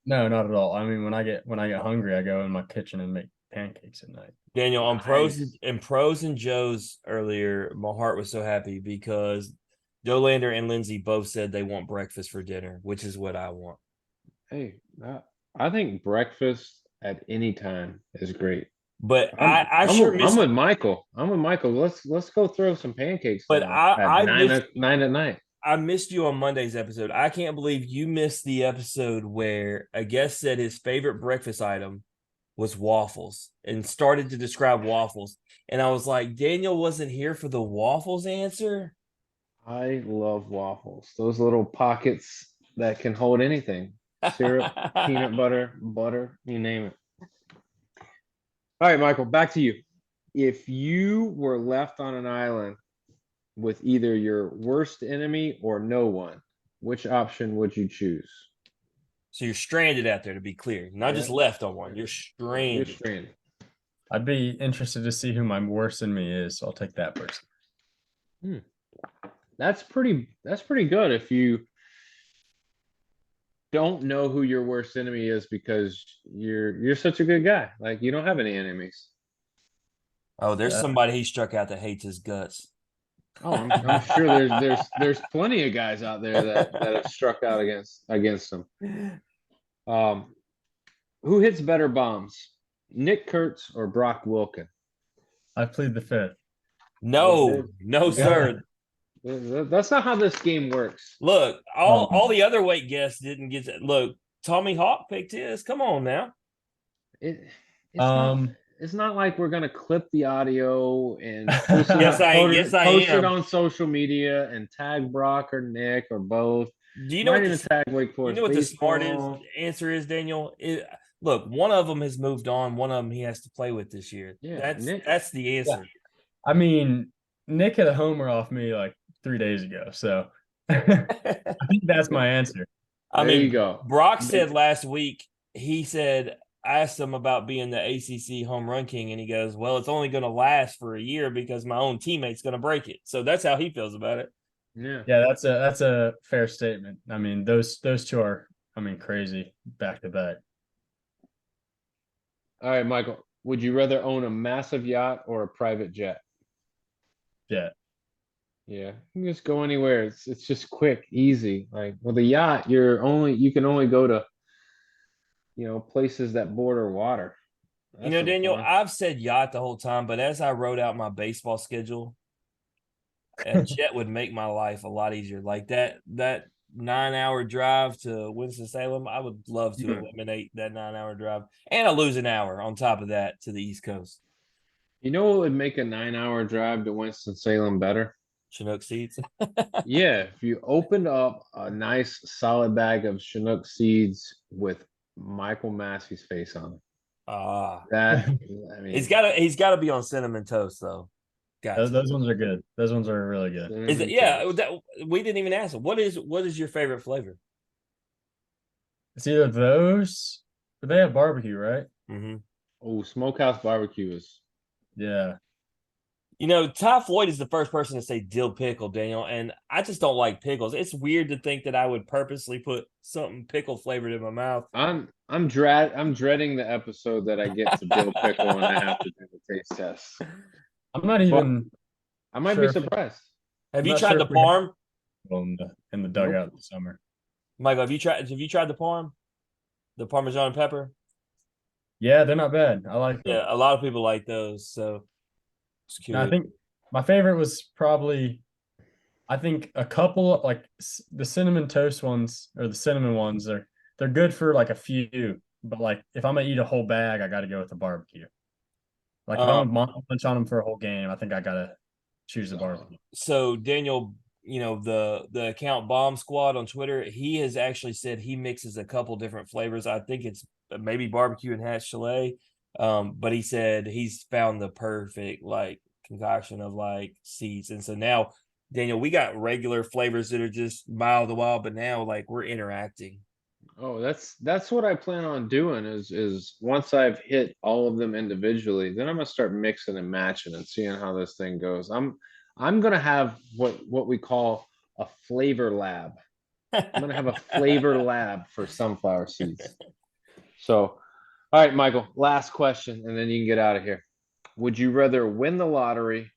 No, not at all. I mean, when I get hungry, I go in my kitchen and make pancakes at night. Daniel, on Nice. Pros and Joe's earlier, my heart was so happy because Joe Lander and Lindsay both said they want breakfast for dinner, which is what I want. Hey, I think breakfast at any time is great. But I'm I I'm sure with, I'm missed with Michael. I'm with Michael. Let's go throw some pancakes but down at nine at night. I missed you on Monday's episode. I can't believe you missed the episode where a guest said his favorite breakfast item was waffles and started to describe waffles. And I was like, Daniel wasn't here for the waffles answer. I love waffles. Those little pockets that can hold anything. Syrup, peanut butter, you name it. All right, Michael, back to you. If you were left on an island with either your worst enemy or no one, which option would you choose? So you're stranded out there, to be clear, not just Yeah. left on one. You're You're stranded. stranded. I'd be interested to see who my worst enemy is, so I'll take that person. That's pretty good if you don't know who your worst enemy is because you're such a good guy. Like you don't have any enemies. Oh, there's Yeah. somebody he struck out that hates his guts. Oh, I'm sure there's plenty of guys out there that have struck out against them. Um, who hits better bombs, Nick Kurtz or Brock Wilken? I plead the fifth. No, no, You got sir. That's not how this game works. Look, all the other weight guests didn't get to look. Tommy Hawk picked his. Come on now. It's not like we're gonna clip the audio and post it, Yes, I post it am. on social media and tag Brock or Nick or both. Do you know Might what even the tag Wake you Forest know what the smart baseball. answer is, Daniel? Look, one of them has moved on. One of them he has to play with this year. Yeah, Nick. That's the answer. I mean, Nick had a homer off me like 3 days ago, so I think that's my answer. I There mean, you go. Brock said last week, he said, I asked him about being the ACC home run king, and he goes, well, it's only going to last for a year because my own teammate's going to break it. So that's how he feels about it. Yeah, that's a fair statement. I mean, those two are, I mean, crazy back to back. All right, Michael. Would you rather own a massive yacht or a private jet? Yeah. Yeah, you can just go anywhere. It's just quick, easy. Like with a yacht, you can only go to places that border water. That's no Daniel, fun. I've said yacht the whole time, but as I wrote out my baseball schedule, a jet would make my life a lot easier. Like that 9-hour drive to Winston-Salem, I would love to eliminate that 9-hour drive. And I lose an hour on top of that to the East Coast. You know what would make a 9-hour drive to Winston-Salem better? Chinook seeds. Yeah, if you opened up a nice solid bag of Chinook seeds with Michael Massey's face on it. That I mean, he's gotta be on cinnamon toast though. Those ones are good. Those ones are really good. Is it? Yeah, we didn't even ask him. What is your favorite flavor? It's either those, but they have barbecue, right? Mm-hmm. Oh, smokehouse barbecue is. Yeah. Ty Floyd is the first person to say dill pickle, Daniel, and I just don't like pickles. It's weird to think that I would purposely put something pickle flavored in my mouth. I'm dreading the episode that I get to dill pickle and I have to do the taste test. I'm not even. I might be surprised. Have you tried the parm? In the dugout this summer. Michael, have you tried the parm? The Parmesan pepper? Yeah, they're not bad. I like them. Yeah, a lot of people like those. So no, I think my favorite was probably, I think a couple like the cinnamon toast ones or the cinnamon ones. They're good for like a few, but like if I'm gonna eat a whole bag, I got to go with the barbecue. Like if I'm gonna munch on them for a whole game, I think I gotta choose the barbecue. So Daniel, the account Bomb Squad on Twitter, he has actually said he mixes a couple different flavors. I think it's maybe barbecue and hatch Chalet. But he said he's found the perfect like concoction of like seeds. And so now Daniel, we got regular flavors that are just mild to wild, but now like we're interacting. Oh, that's what I plan on doing is once I've hit all of them individually, then I'm gonna start mixing and matching and seeing how this thing goes. I'm gonna have what we call a flavor lab. I'm gonna have a flavor lab for sunflower seeds. So, all right, Michael, last question, and then you can get out of here. Would you rather win the lottery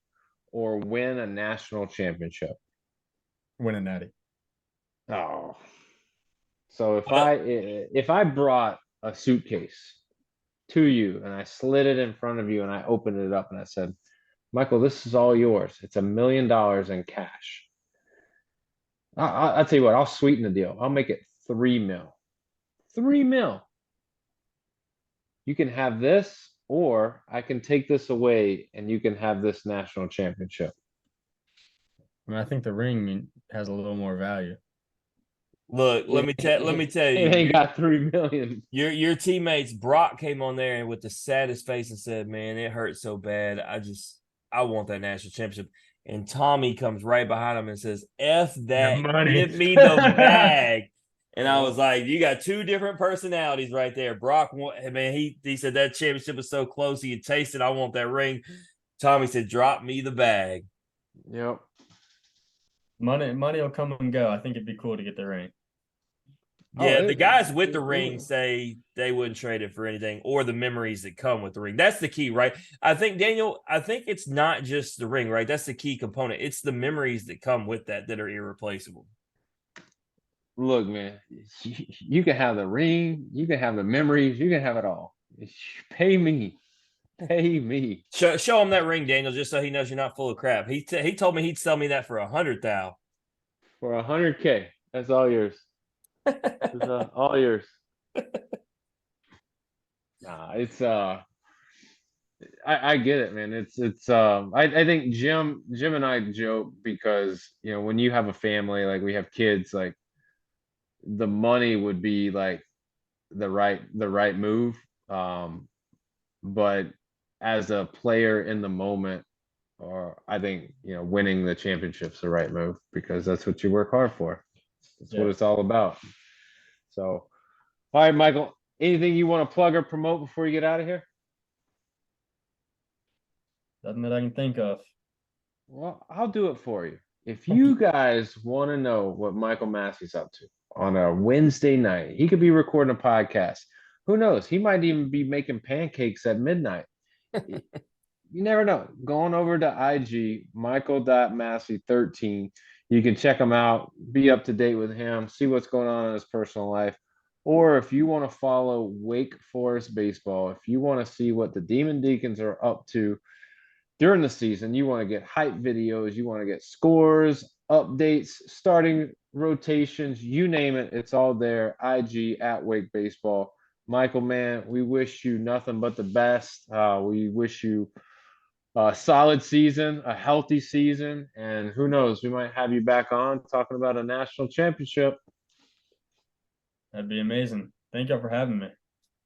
or win a national championship? Win a natty. Oh, so Well, if I brought a suitcase to you and I slid it in front of you and I opened it up and I said, Michael, this is all yours. It's $1 million in cash. I'll tell you what, I'll sweeten the deal. I'll make it 3 mil. 3 mil. You can have this, or I can take this away and you can have this national championship. I mean, I think the ring has a little more value. look, let me tell It you, ain't got 3 million. your teammates Brock came on there and with the saddest face and said, "Man, it hurts so bad. I want that national championship." And Tommy comes right behind him and says, "F that, money. give me the bag." And I was like, "You got two different personalities right there." Brock, man, he said that championship is so close. He had tasted. I want that ring. Tommy said, "Drop me the bag." Yep. Money will come and go. I think it'd be cool to get the ring. Yeah, Oh, the guys with the ring will. say they wouldn't trade it for anything or the memories that come with the ring. That's the key, right? I think, Daniel, it's not just the ring, right? That's the key component. It's the memories that come with that are irreplaceable. Look, man, you can have the ring, you can have the memories, you can have it all. Pay me. Pay me Show him that ring, Daniel, just so he knows you're not full of crap. He told me he'd sell me that for 100,000. for 100K. That's all yours. It's, all yours. Nah, it's I get it, man. I think Jim and I joke because when you have a family, like we have kids, like the money would be like the right move. Um, but as a player in the moment, or I think winning the championship's the right move because that's what you work hard for. That's what it's all about. So, all right, Michael, anything you want to plug or promote before you get out of here? Nothing that I can think of. Well, I'll do it for you. If you guys want to know what Michael Massey's up to on a Wednesday night, he could be recording a podcast. Who knows? He might even be making pancakes at midnight. You never know. Going over to IG, Michael.Massey13. You can check him out, be up to date with him, see what's going on in his personal life. Or if you want to follow Wake Forest baseball, if you want to see what the Demon Deacons are up to during the season, you want to get hype videos, you want to get scores, updates, starting rotations, you name it, it's all there. IG at Wake Baseball. Michael, man, we wish you nothing but the best. We wish you a solid season, a healthy season, and who knows, we might have you back on talking about a national championship. That'd be amazing. Thank you for having me.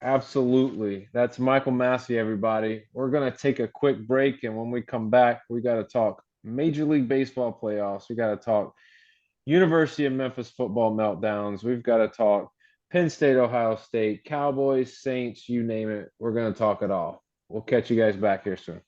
Absolutely. That's Michael Massey, everybody. We're going to take a quick break, and when we come back, we got to talk Major League Baseball playoffs. We got to talk University of Memphis football meltdowns. We've got to talk Penn State, Ohio State, Cowboys, Saints, you name it. We're going to talk it all. We'll catch you guys back here soon.